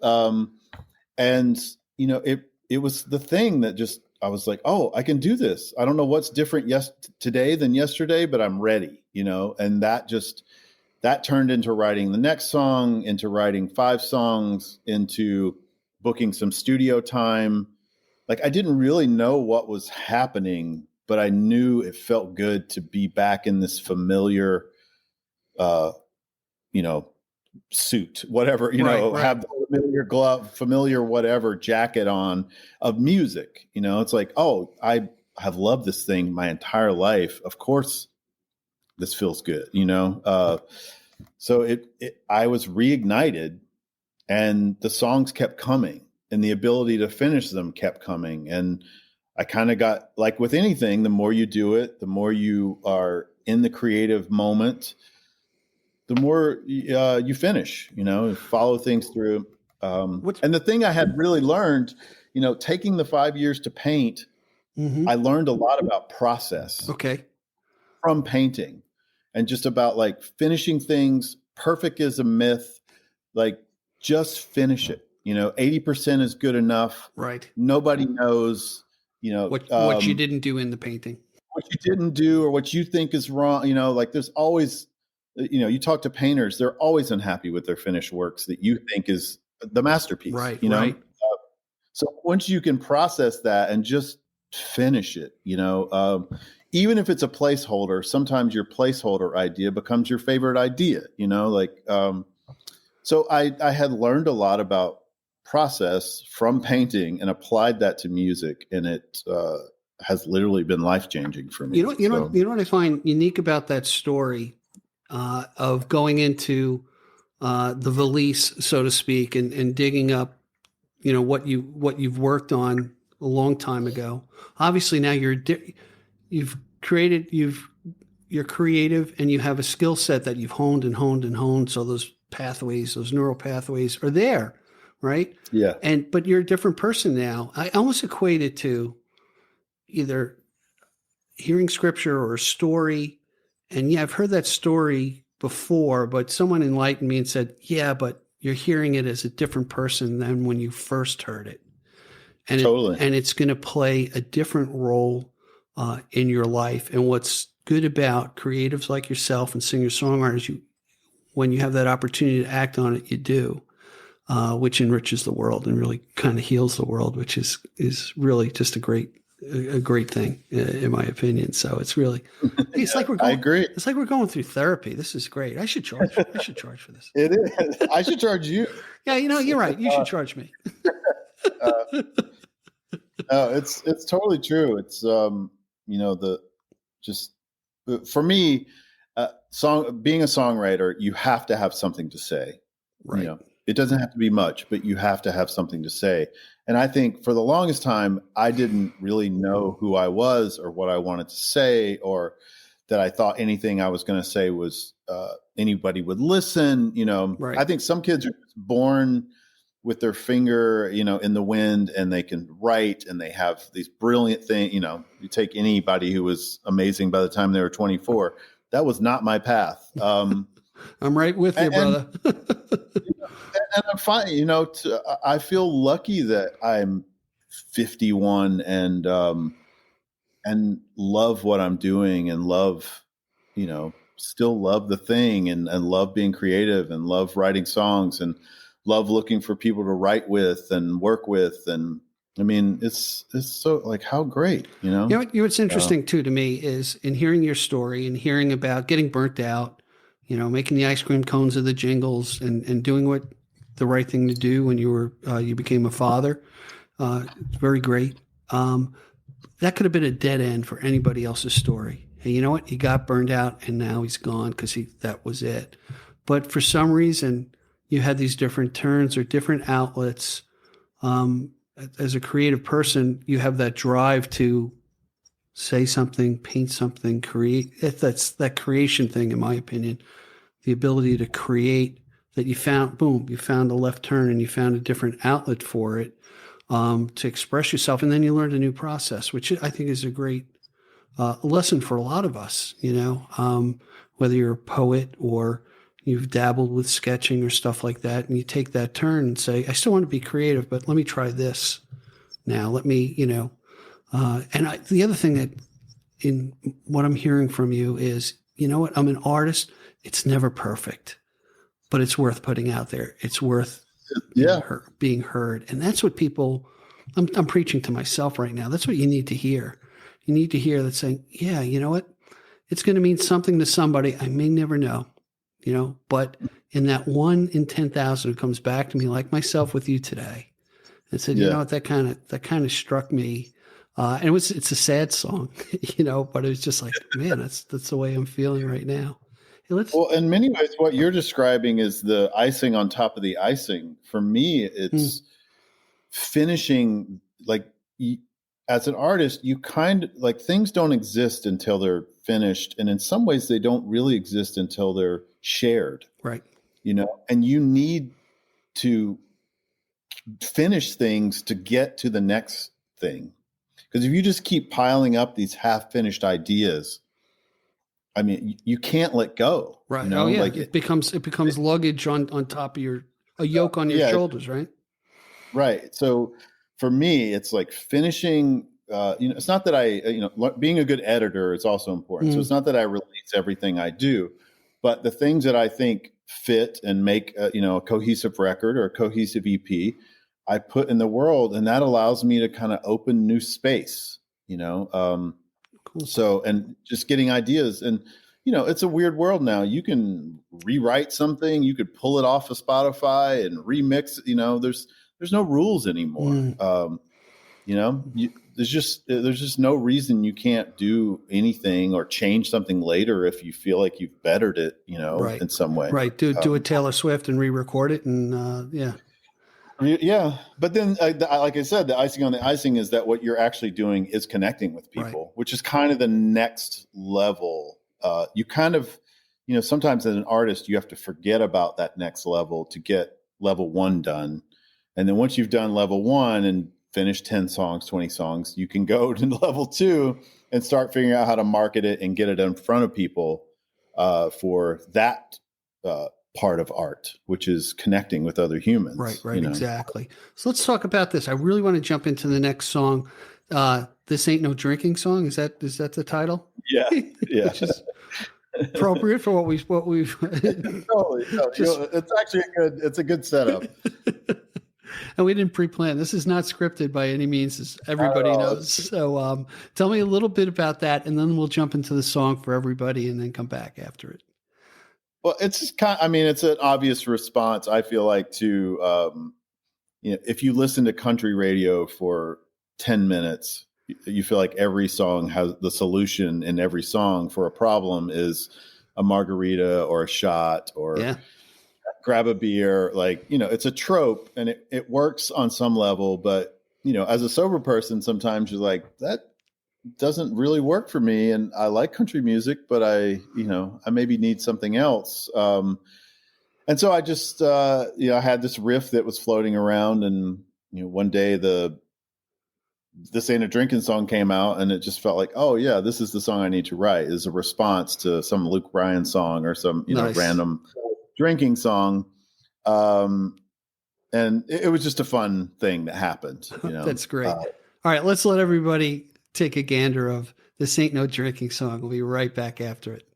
And it was the thing that just, I was like, oh, I can do this. I don't know what's different today than yesterday, but I'm ready, and that turned into writing the next song, into writing 5 songs, into booking some studio time. Like, I didn't really know what was happening but I knew it felt good to be back in this familiar, suit, whatever, have the familiar glove, familiar whatever jacket on of music. It's like, oh, I have loved this thing my entire life. Of course, this feels good, So I was reignited, and the songs kept coming, and the ability to finish them kept coming. And I kind of got, like with anything, the more you do it, the more you are in the creative moment, the more you finish, follow things through. And the thing I had really learned, taking the 5 years to paint, I learned a lot about process. Okay. From painting, and just about like finishing things. Perfect is a myth. Like, just finish it. 80% is good enough. Right. Nobody knows, what you didn't do in the painting, what you didn't do, or what you think is wrong. Like there's always, you talk to painters, they're always unhappy with their finished works that you think is the masterpiece. Right. Right. So once you can process that and just finish it, even if it's a placeholder, sometimes your placeholder idea becomes your favorite idea, so I had learned a lot about process from painting and applied that to music, and it has literally been life-changing for me. You know what I find unique about that story of going into the valise, so to speak, and digging up, what you've worked on a long time ago. Obviously now you're creative, and you have a skill set that you've honed and honed and honed. So those pathways, those neural pathways are there, right? Yeah. But you're a different person now. I almost equate it to either hearing scripture or a story. And yeah, I've heard that story before, but someone enlightened me and said, yeah, but you're hearing it as a different person than when you first heard it. And totally. And it's going to play a different role in your life. And what's good about creatives like yourself and singer-songwriters, when you have that opportunity to act on it, you do, which enriches the world and really kind of heals the world, which is really just a great thing, in my opinion. So it's really, it's like we're going, I agree. It's like we're going through therapy. This is great. I should charge for this. It is. I should charge you. Yeah. You're right. You should charge me. No, it's totally true. It's, for me, being a songwriter, you have to have something to say. Right. It doesn't have to be much, but you have to have something to say. And I think for the longest time, I didn't really know who I was or what I wanted to say, or that I thought anything I was going to say was anybody would listen. Right. I think some kids are born with their finger, in the wind, and they can write, and they have these brilliant things. You take anybody who was amazing by the time they were 24. That was not my path. I'm right with you, brother. And I'm fine. I feel lucky that I'm 51 and love what I'm doing, and love, still love the thing, and love being creative, and love writing songs, and love looking for people to write with and work with. And I mean, it's so, like, how great, what's interesting too to me is in hearing your story and hearing about getting burnt out, making the ice cream cones of the jingles, and doing what the right thing to do when you became a father. It's very great. That could have been a dead end for anybody else's story. Hey, you know what? He got burned out and now he's gone because that was it. But for some reason, you had these different turns or different outlets. As a creative person, you have that drive to say something, paint something, create. That's that creation thing, in my opinion. The ability to create, that you found a left turn and you found a different outlet for it, to express yourself. And then you learned a new process, which I think is a great lesson for a lot of us, whether you're a poet or you've dabbled with sketching or stuff like that, and you take that turn and say, I still want to be creative, but let me try this now. Let me, the other thing that in what I'm hearing from you is, I'm an artist. It's never perfect, but it's worth putting out there. It's worth being heard. And that's what people, I'm preaching to myself right now. That's what you need to hear you need to hear that's saying, yeah, you know what? It's going to mean something to somebody I may never know, but in that 1 in 10,000 who comes back to me, like myself with you today, and said, you know what, that kind of struck me. And it's a sad song, but it was just like, man, that's the way I'm feeling right now. Hey, well, in many ways, what you're describing is the icing on top of the icing. For me, it's finishing, like, as an artist, you kind of like, things don't exist until they're finished. And in some ways they don't really exist until they're shared. Right. And you need to finish things to get to the next thing. Because if you just keep piling up these half-finished ideas, I mean, you can't let go. Right. Oh yeah. Like it becomes luggage on top of a yoke on your shoulders, right? Right. So for me, it's like finishing, it's not that being a good editor is also important. So it's not that I release everything I do, but the things that I think fit and make, a cohesive record or a cohesive EP, I put in the world, and that allows me to kind of open new space, cool. So, and just getting ideas, and, it's a weird world now. You can rewrite something, you could pull it off of Spotify and remix it. There's no rules anymore. There's just no reason you can't do anything or change something later if you feel like you've bettered it, right. in some way. Right. Do a Taylor Swift and re-record it. And yeah. Yeah. But then, like I said, the icing on the icing is that what you're actually doing is connecting with people, which is kind of the next level. You kind of, sometimes as an artist, you have to forget about that next level to get level 1 done. And then once you've done level 1 and finished 10 songs, 20 songs, you can go to level 2 and start figuring out how to market it and get it in front of people for that part of art, which is connecting with other humans. Right, exactly. So let's talk about this. I really want to jump into the next song. This Ain't No Drinking Song. Is that the title? Yeah. Yeah. Which is appropriate for what we've totally. It's actually it's a good setup. And we didn't pre-plan. This is not scripted by any means, as everybody knows. So tell me a little bit about that, and then we'll jump into the song for everybody and then come back after it. Well, it's just it's an obvious response, I feel like, to, if you listen to country radio for 10 minutes, you feel like every song has the solution, in every song for a problem is a margarita or a shot or grab a beer. Like, it's a trope, and it works on some level, but, as a sober person, sometimes you're like, that doesn't really work for me. And I like country music, but I maybe need something else. And so I just, I had this riff that was floating around, and, one day This Ain't a Drinking Song came out, and it just felt like, oh yeah, this is the song I need to write, is a response to some Luke Bryan song or some, nice. Random drinking song. And it was just a fun thing that happened. That's great. All right, let's let everybody take a gander of This Ain't No Drinking Song. We'll be right back after it.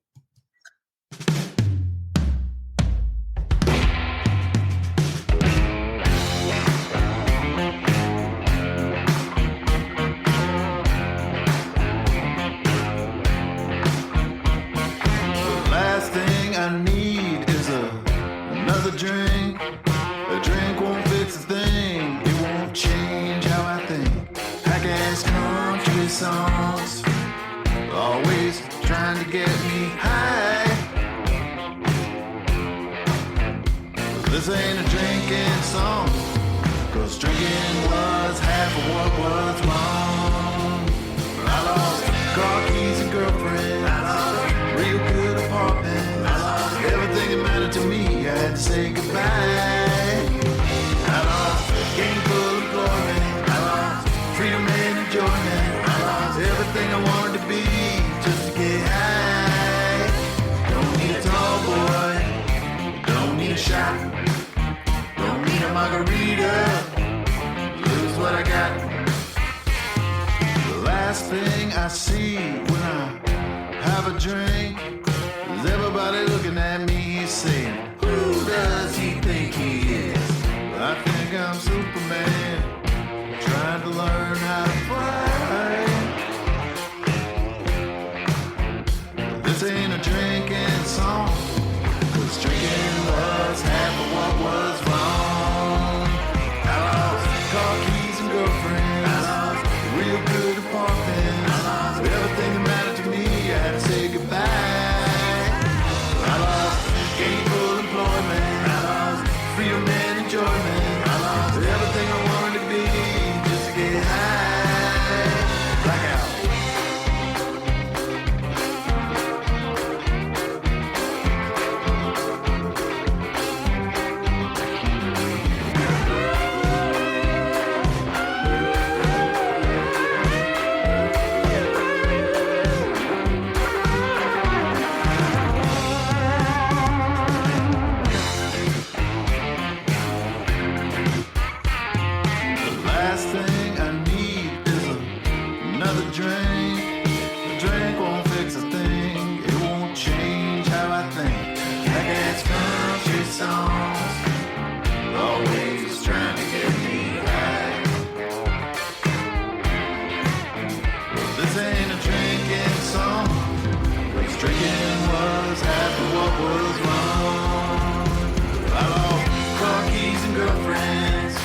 Songs, always trying to get me high. This ain't a drinking song, 'cause drinking was half of what was wrong. I lost car keys and girlfriend, I lost real good apartment, I lost everything that mattered to me. I had to say goodbye. I lost gainful employment, I lost freedom and enjoyment. Everything I wanted to be, just to get high. Don't need a tall boy, don't need a shot, don't need a margarita, lose what I got. The last thing I see when I have a drink is everybody looking at me saying, who does he think he is? I think I'm Superman, trying to learn how to fly. songs, always trying to get me high. Well, this ain't a drinking song, 'cause drinking was half of what was wrong. I lost car keys and girlfriends,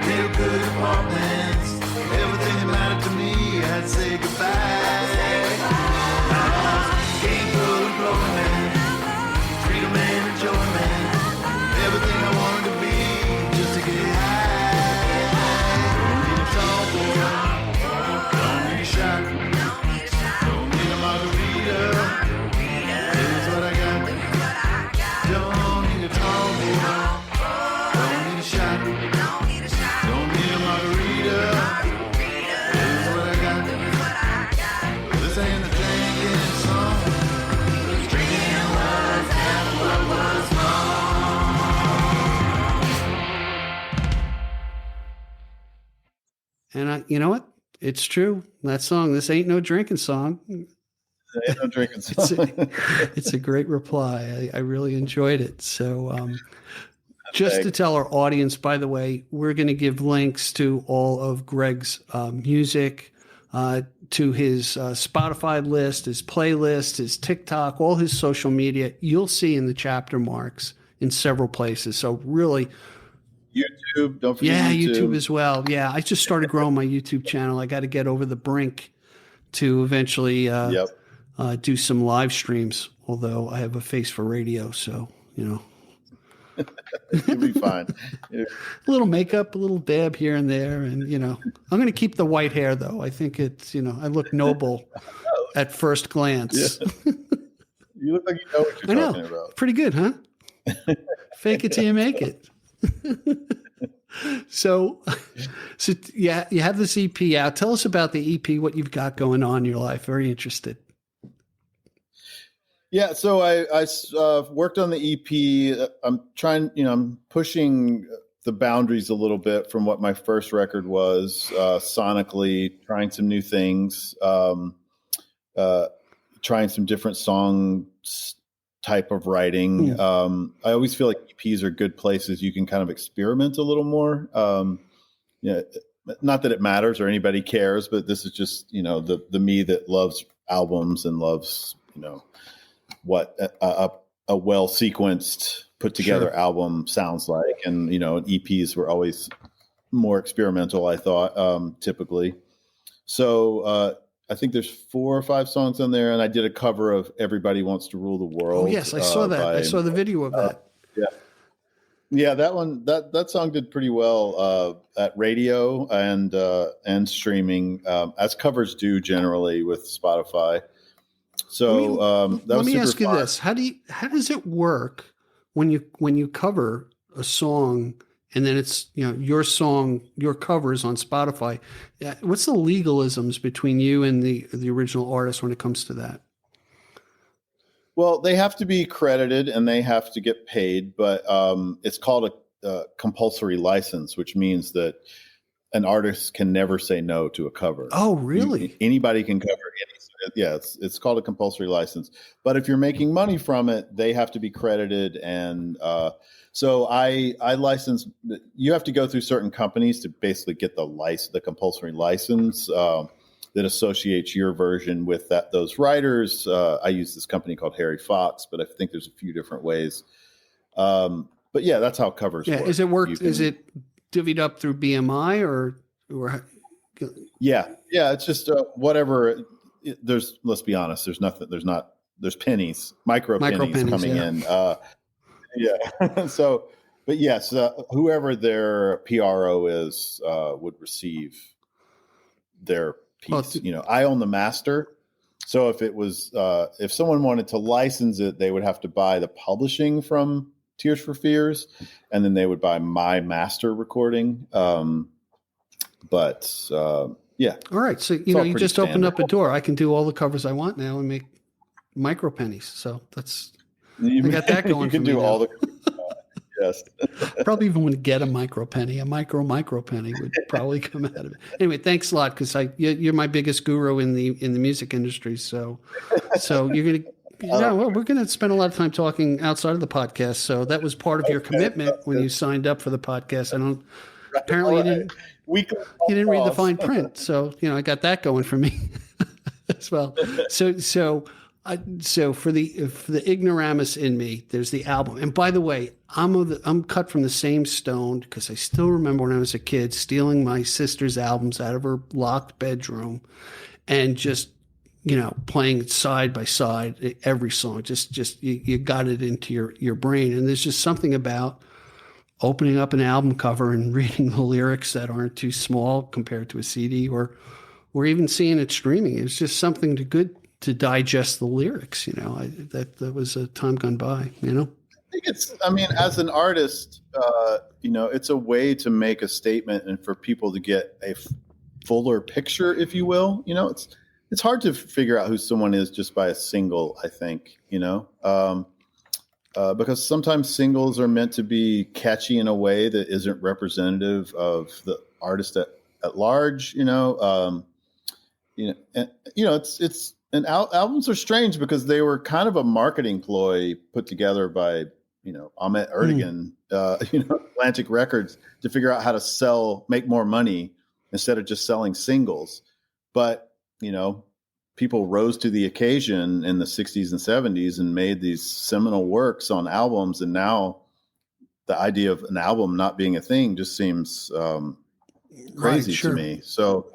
real good apartments, everything that mattered to me, I'd say goodbye. I lost gainful employment, freedom and enjoyment, everything I wanted to be, just to get high. Don't need a tall boy, don't need a shot, don't need a margarita, here's what I got. Don't need a tall boy, don't need a shot, don't need a margarita, here's what I got. This ain't a drinking song, 'cause drinking was half what was wrong. And you know what? It's true. That song, this ain't no drinking song. Ain't no drinking song. It's a great reply. I really enjoyed it. So just to tell our audience, by the way, we're going to give links to all of Greg's music, to his Spotify list, his playlist, his TikTok, all his social media. You'll see in the chapter marks in several places. So really, YouTube, don't forget YouTube as well. Yeah, I just started growing my YouTube channel. I got to get over the brink to eventually do some live streams, although I have a face for radio, so, you know. You'll be fine. A little makeup, a little dab here and there, and, you know. I'm going to keep the white hair, though. I think it's, you know, I look noble at first glance. Yeah. You look like you know what you're talking about. Pretty good, huh? Fake it till you make it. So yeah, you have this EP out. Tell us about the EP, what you've got going on in your life. Very interested. Yeah, so I worked on the EP. I'm trying, I'm pushing the boundaries a little bit from what my first record was, sonically, trying some new things, trying some different song type of writing. I always feel like EPs are good places you can kind of experiment a little more. Not that it matters or anybody cares, but this is just, the me that loves albums and loves, what a well sequenced, put together album sounds like. And, EPs were always more experimental, I thought, typically. So, I think there's 4 or 5 songs on there, and I did a cover of "Everybody Wants to Rule the World." Oh yes, I saw that. I saw the video of that. Yeah, that one, that song did pretty well at radio and streaming, as covers do generally with Spotify. So let me ask you this: how does it work when you cover a song? And then it's, your song, your covers on Spotify. What's the legalisms between you and the original artist when it comes to that? Well, they have to be credited and they have to get paid, but it's called a compulsory license, which means that an artist can never say no to a cover. Oh, really? Anybody can cover any. Yeah, it's called a compulsory license. But if you're making money from it, they have to be credited. And so I license. You have to go through certain companies to basically get the compulsory license that associates your version with those writers. I use this company called Harry Fox, but I think there's a few different ways. But yeah, that's how covers work. Is it divvied up through BMI or? Yeah. It's just whatever. Let's be honest. There's pennies, micro pennies coming in. Yeah. So, but yes, whoever their PRO is would receive their piece. I own the master. So if someone wanted to license it, they would have to buy the publishing from Tears for Fears, and then they would buy my master recording. Yeah. All right. So, you just opened up a door. I can do all the covers I want now and make micro pennies. So I got that going. You can do all the. Yes. Probably even want to get a micro penny. A micro penny would probably come out of it. Anyway, thanks a lot, because you're my biggest guru in the music industry. So you're No, well, we're going to spend a lot of time talking outside of the podcast. So that was part of your commitment when you signed up for the podcast. Apparently you didn't read the fine print. So, I got that going for me as well. So for the ignoramus in me, there's the album. And by the way, I'm cut from the same stone because I still remember when I was a kid stealing my sister's albums out of her locked bedroom and just, playing it side by side, every song, just you got it into your brain. And there's just something about opening up an album cover and reading the lyrics that aren't too small compared to a CD or even seeing it streaming. It's just something good to digest the lyrics. That was a time gone by, I think as an artist, it's a way to make a statement and for people to get a fuller picture, if you will. It's hard to figure out who someone is just by a single, I think, because sometimes singles are meant to be catchy in a way that isn't representative of the artist at large, albums are strange because they were kind of a marketing ploy put together by, Ahmet Ertegun, Atlantic Records to figure out how to make more money instead of just selling singles. But, people rose to the occasion in the 60s and 70s and made these seminal works on albums. And now the idea of an album not being a thing just seems crazy to me. So,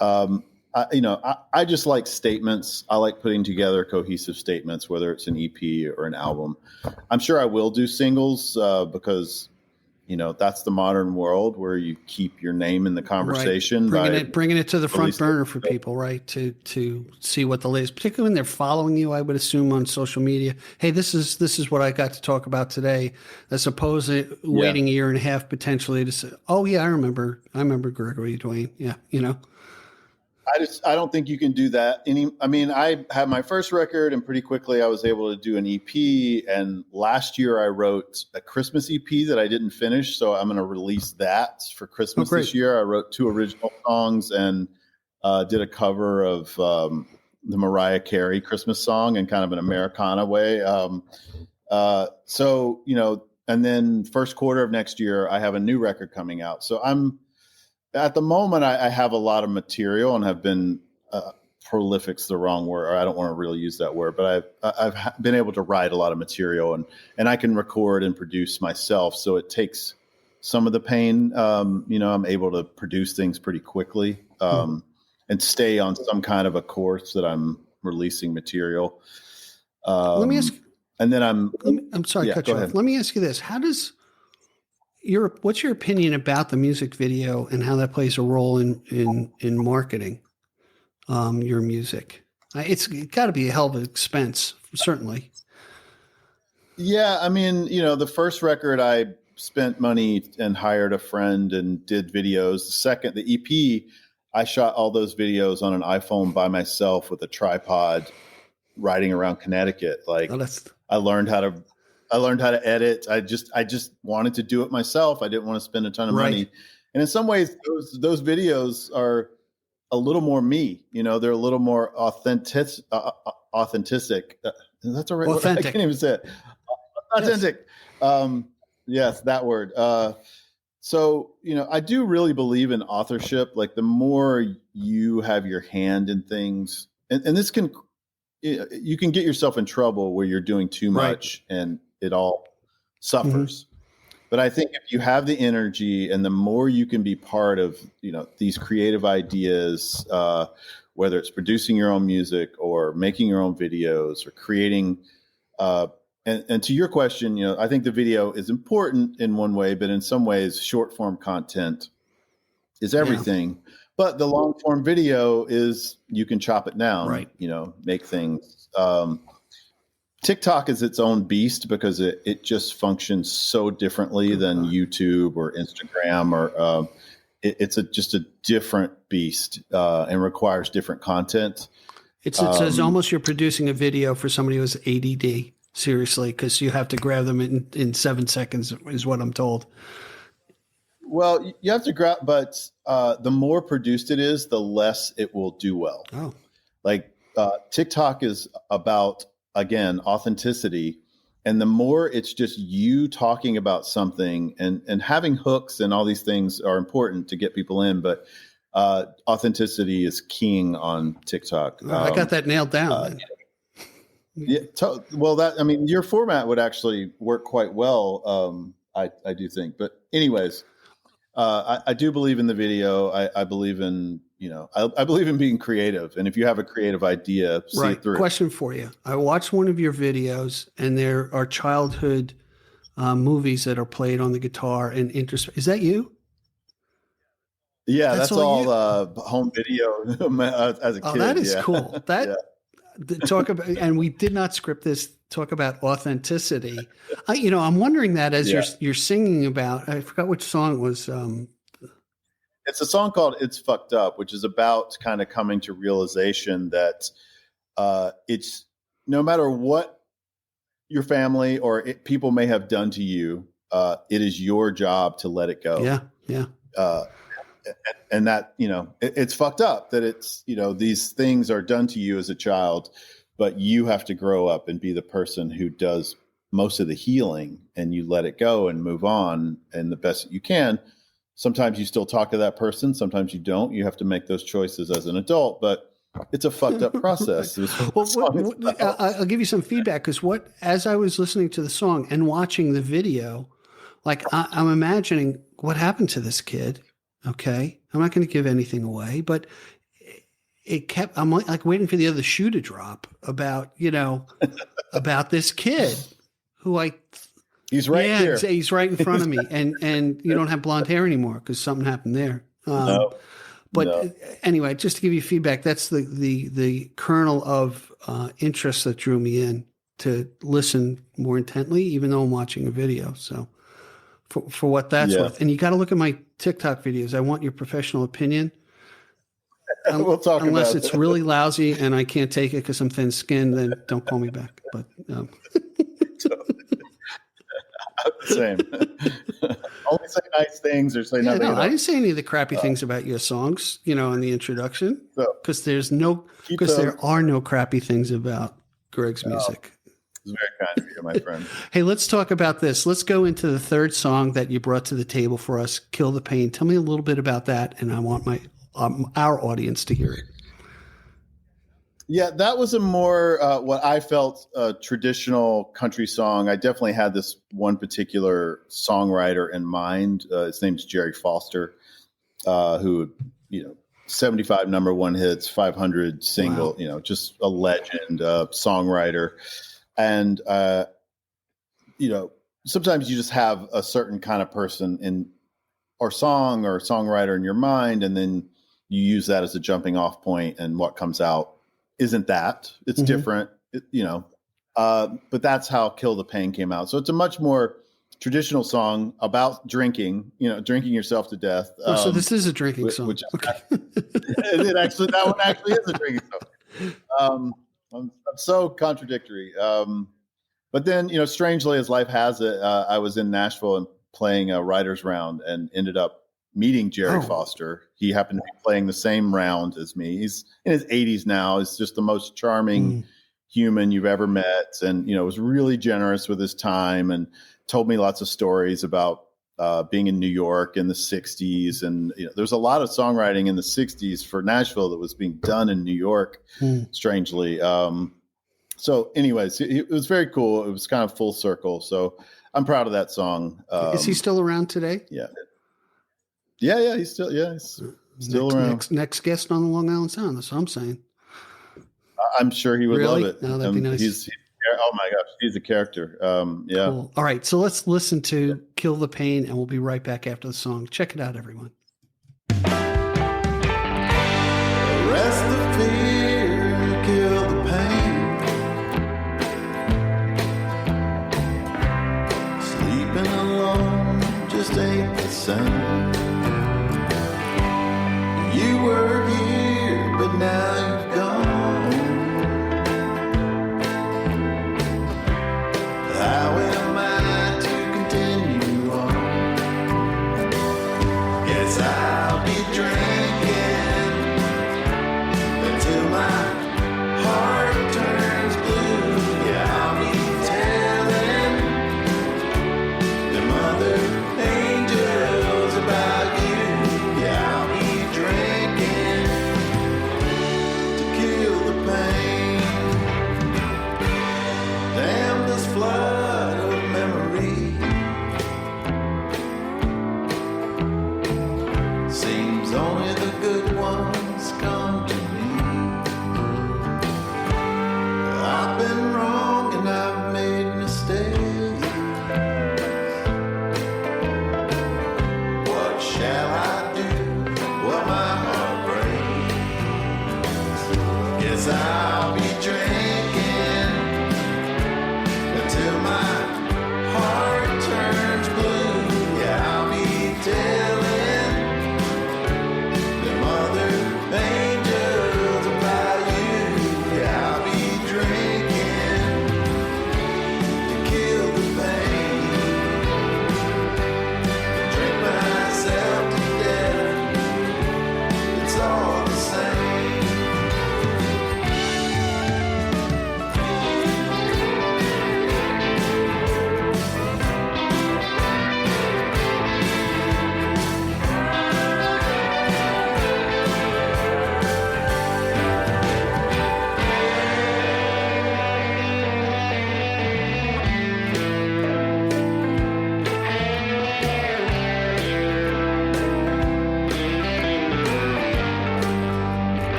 I just like statements. I like putting together cohesive statements, whether it's an EP or an album. I'm sure I will do singles because, that's the modern world where you keep your name in the conversation. Right. Bringing it to the front burner for people, right? To see what the latest, particularly when they're following you, I would assume on social media. Hey, this is what I got to talk about today, as opposed to waiting a year and a half potentially to say, oh yeah, I remember Gregory Dwane. Yeah, I don't think you can do that. I had my first record and pretty quickly I was able to do an EP. And last year I wrote a Christmas EP that I didn't finish. So I'm going to release that for Christmas this year. I wrote 2 original songs and did a cover of the Mariah Carey Christmas song in kind of an Americana way. And then first quarter of next year, I have a new record coming out. So at the moment, I have a lot of material and have been prolific's the wrong word, or I don't want to really use that word, but I've been able to write a lot of material and I can record and produce myself. So it takes some of the pain. I'm able to produce things pretty quickly and stay on some kind of a course that I'm releasing material. Let me ask. And then I'm sorry, cut you off. Let me ask you this: what's your opinion about the music video and how that plays a role in marketing your music? It's got to be a hell of an expense, certainly. Yeah, the first record I spent money and hired a friend and did videos. The EP, I shot all those videos on an iPhone by myself with a tripod, riding around Connecticut. I learned how to edit. I just wanted to do it myself. I didn't want to spend a ton of money. And in some ways, those videos are a little more me. They're a little more authentic. That's all right. Authentic. I can't even say it. Authentic. Yes, that word. I do really believe in authorship. Like the more you have your hand in things, and this you can get yourself in trouble where you're doing too much and it all suffers. But I think if you have the energy and the more you can be part of, these creative ideas, whether it's producing your own music or making your own videos or creating, and to your question, I think the video is important in one way, but in some ways short form content is everything. Yeah. But the long form video is you can chop it down, make things. TikTok is its own beast because it just functions so differently than YouTube or Instagram, or it's just a different beast and requires different content. It's almost you're producing a video for somebody who has ADD, seriously, because you have to grab them in 7 seconds is what I'm told. Well, you have to grab, but the more produced it is, the less it will do well. Oh, TikTok is about again, authenticity. And the more it's just you talking about something, and having hooks and all these things are important to get people in, but authenticity is king on TikTok. I got that nailed down. Yeah. Well, your format would actually work quite well. I do think, but anyways, I do believe in the video. I believe in, I believe in being creative. And if you have a creative idea, see it through. Question for you. I watched one of your videos, and there are childhood movies that are played on the guitar and Is that you? Yeah, that's all home video as a kid. Oh, that is cool. Talk about, and we did not script this. Talk about authenticity. I'm wondering that as you're singing about. I forgot which song it was. It's a song called "It's Fucked Up," which is about kind of coming to realization that it's no matter what your family or people may have done to you, it is your job to let it go. Yeah. And that, it's fucked up that it's, these things are done to you as a child, but you have to grow up and be the person who does most of the healing, and you let it go and move on and the best that you can. Sometimes you still talk to that person. Sometimes you don't. You have to make those choices as an adult, but it's a fucked up process. I'll give you some feedback, because as I was listening to the song and watching the video, like I'm imagining what happened to this kid. Okay. I'm not going to give anything away, but I'm like waiting for the other shoe to drop about, about this kid who he's right here. He's right in front of me. And you don't have blonde hair anymore because something happened there. Anyway, just to give you feedback, that's the kernel of interest that drew me in to listen more intently, even though I'm watching a video. So for what that's worth. And you got to look at my TikTok videos. I want your professional opinion. We'll talk unless about it's really lousy and I can't take it because I'm thin skinned, then don't call me back. But same. Only say nice things or say nothing. I didn't say any of the crappy things about your songs, in the introduction, because there are no crappy things about Greg's music. It's very kind of you, my friend. Hey, let's talk about this. Let's go into the third song that you brought to the table for us, Kill the Pain. Tell me a little bit about that, and I want our audience to hear it. Yeah, that was a more what I felt a traditional country song. I definitely had this one particular songwriter in mind. His name's Jerry Foster, who 75 number one hits, 500 single. Wow. Just a legend, songwriter. And sometimes you just have a certain kind of person or song or songwriter in your mind, and then you use that as a jumping off point, and what comes out isn't that. It's different, but that's how Kill the Pain came out. So it's a much more traditional song about drinking, drinking yourself to death. So this is a drinking song. Which okay. That one actually is a drinking song. I'm so contradictory. But then, strangely as life has it, I was in Nashville and playing a writer's round and ended up meeting Jerry Foster. He happened to be playing the same round as me. He's in his 80s now. He's just the most charming human you've ever met. And, was really generous with his time and told me lots of stories about being in New York in the 60s. And, there's a lot of songwriting in the 60s for Nashville that was being done in New York, strangely. So anyways, it was very cool. It was kind of full circle. So I'm proud of that song. Is he still around today? Yeah. He's still around. Next guest on the Long Island Sound. That's what I'm saying. I'm sure he would love it. No, that'd be nice. Oh my gosh, he's a character. Yeah. Cool. All right. So let's listen to Kill the Pain, and we'll be right back after the song. Check it out, everyone. Arrest the fear, kill the pain. Sleeping alone just ain't the same. You were here, but now you've gone. How am I to continue on? Guess I'll be drinking until my heart turns blue.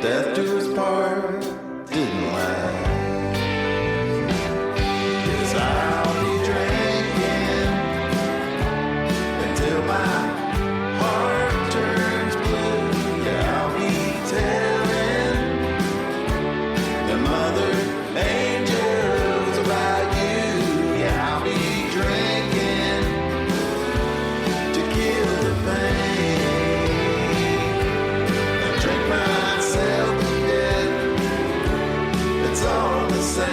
death do us part didn't last. Yes, I'll be drinking until my heart turns blue. Yeah, I'll be telling the mother angels about you. Yeah, I'll be drinking to kill the pain. I drink myself to death. It's all the same.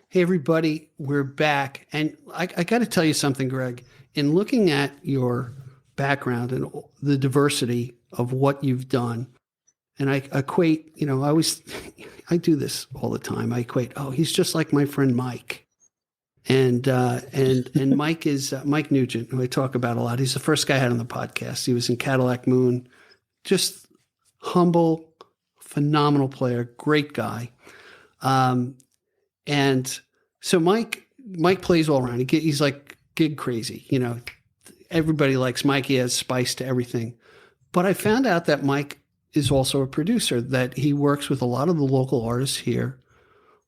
Hey, everybody, we're back. And I got to tell you something, Greg. In looking at your background and the diversity of what you've done, and I equate, I do this all the time. I equate, he's just like my friend Mike. And Mike is Mike Nugent, who I talk about a lot. He's the first guy I had on the podcast. He was in Cadillac Moon, just humble, phenomenal player, great guy. And so Mike plays all around. He's like gig crazy. Everybody likes Mike. He has spice to everything. But I found out that Mike is also a producer, that he works with a lot of the local artists here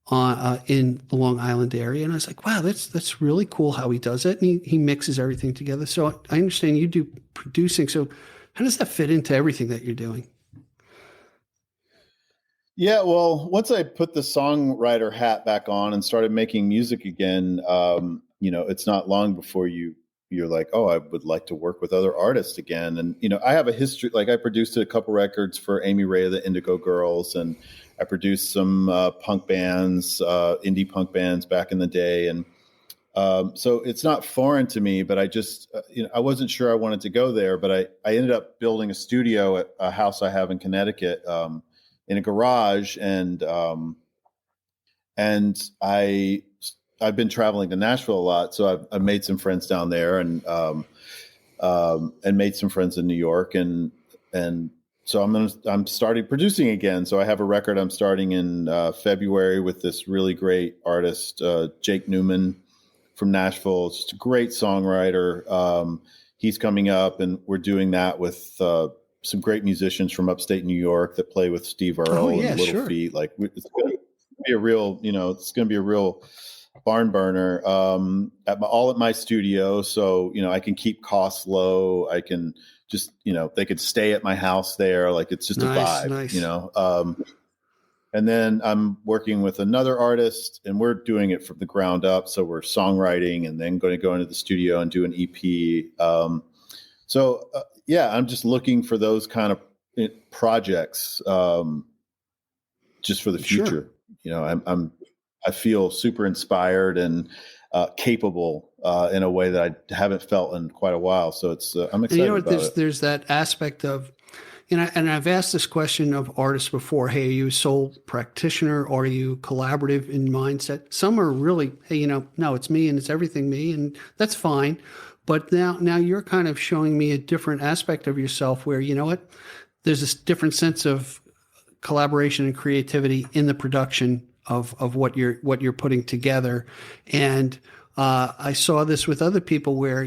in the Long Island area. And I was like, wow, that's really cool how he does it. And he mixes everything together. So I understand you do producing. So how does that fit into everything that you're doing? Yeah, well, once I put the songwriter hat back on and started making music again, it's not long before you're like, oh, I would like to work with other artists again. And, I have a history, like I produced a couple records for Amy Ray of the Indigo Girls, and I produced some punk bands, indie punk bands back in the day. And so it's not foreign to me, but I just, I wasn't sure I wanted to go there, but I ended up building a studio at a house I have in Connecticut, in a garage, and I've been traveling to Nashville a lot, so I've made some friends down there, and made some friends in New York, and so I'm starting producing again. So I have a record I'm starting in February with this really great artist, Jake Newman from Nashville. It's just a great songwriter. He's coming up, and we're doing that with some great musicians from upstate New York that play with Steve Earle and Little Feat. Like, it's going to be a real, it's going to be a real barn burner all at my studio. So, I can keep costs low. I can just, they could stay at my house there. Like, it's just a vibe, nice. And then I'm working with another artist, and we're doing it from the ground up. So we're songwriting and then going to go into the studio and do an EP. I'm just looking for those kind of projects, just for the future. Sure. I feel super inspired and capable in a way that I haven't felt in quite a while. So it's I'm excited about it. There's that aspect of, and I've asked this question of artists before. Hey, are you a sole practitioner, or are you collaborative in mindset? Some are really, hey, no, it's me and it's everything me, and that's fine. But now you're kind of showing me a different aspect of yourself where, there's this different sense of collaboration and creativity in the production of what you're putting together. And I saw this with other people where,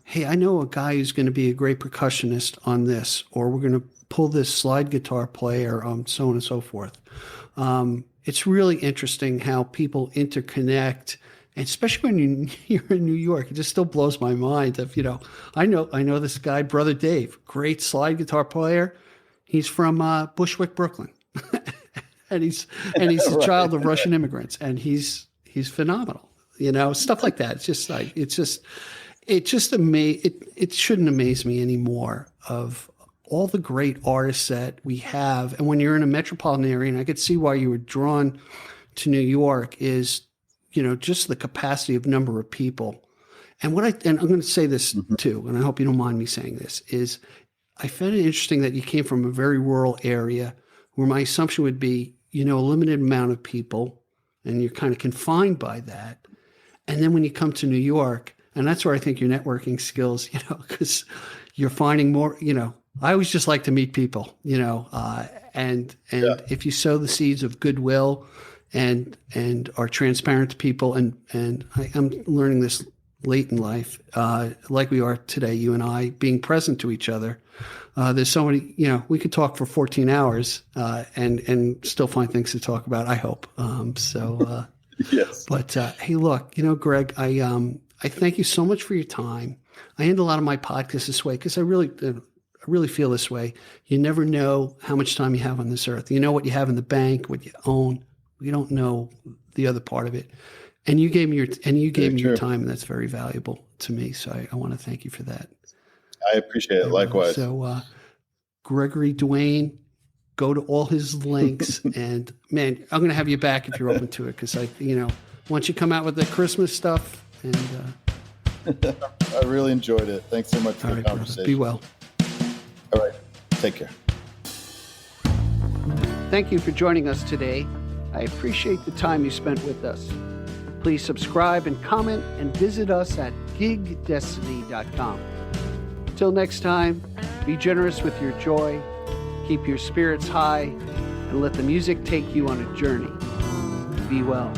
hey, I know a guy who's going to be a great percussionist on this, or we're going to pull this slide guitar player, so on and so forth. It's really interesting how people interconnect. And especially when you're in New York, it just still blows my mind. I know this guy, Brother Dave, great slide guitar player. He's from Bushwick, Brooklyn, and he's a child of Russian immigrants, and he's phenomenal. Stuff like that. It's just like it shouldn't amaze me anymore of all the great artists that we have. And when you're in a metropolitan area, and I could see why you were drawn to New York, is just the capacity of number of people. And I'm going to say this too, and I hope you don't mind me saying this, is I found it interesting that you came from a very rural area where my assumption would be, a limited amount of people, and you're kind of confined by that. And then when you come to New York, and that's where I think your networking skills, because you're finding more, I always just like to meet people, and if you sow the seeds of goodwill and are transparent to people, and I'm learning this late in life, like we are today, you and I, being present to each other. There's so many, we could talk for 14 hours and still find things to talk about, I hope. Yes. But hey, look, Greg, I thank you so much for your time. I end a lot of my podcasts this way because I really feel this way. You never know how much time you have on this earth. You know what you have in the bank, what you own. You don't know the other part of it. And you gave me your time, and that's very valuable to me. So I want to thank you for that. I appreciate it. Likewise. So Gregory Dwane, go to all his links, and man, I'm going to have you back if you're open to it, because once you come out with the Christmas stuff, and I really enjoyed it. Thanks so much for the conversation. Brother, be well. All right, take care. Thank you for joining us today. I appreciate the time you spent with us. Please subscribe and comment, and visit us at gigdestiny.com. Till next time, be generous with your joy, keep your spirits high, and let the music take you on a journey. Be well.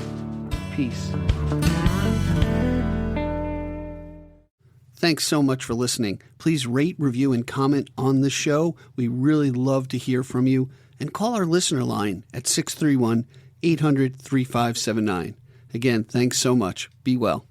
Peace. Thanks so much for listening. Please rate, review, and comment on the show. We really love to hear from you. And call our listener line at 631-800-3579. Again, thanks so much. Be well.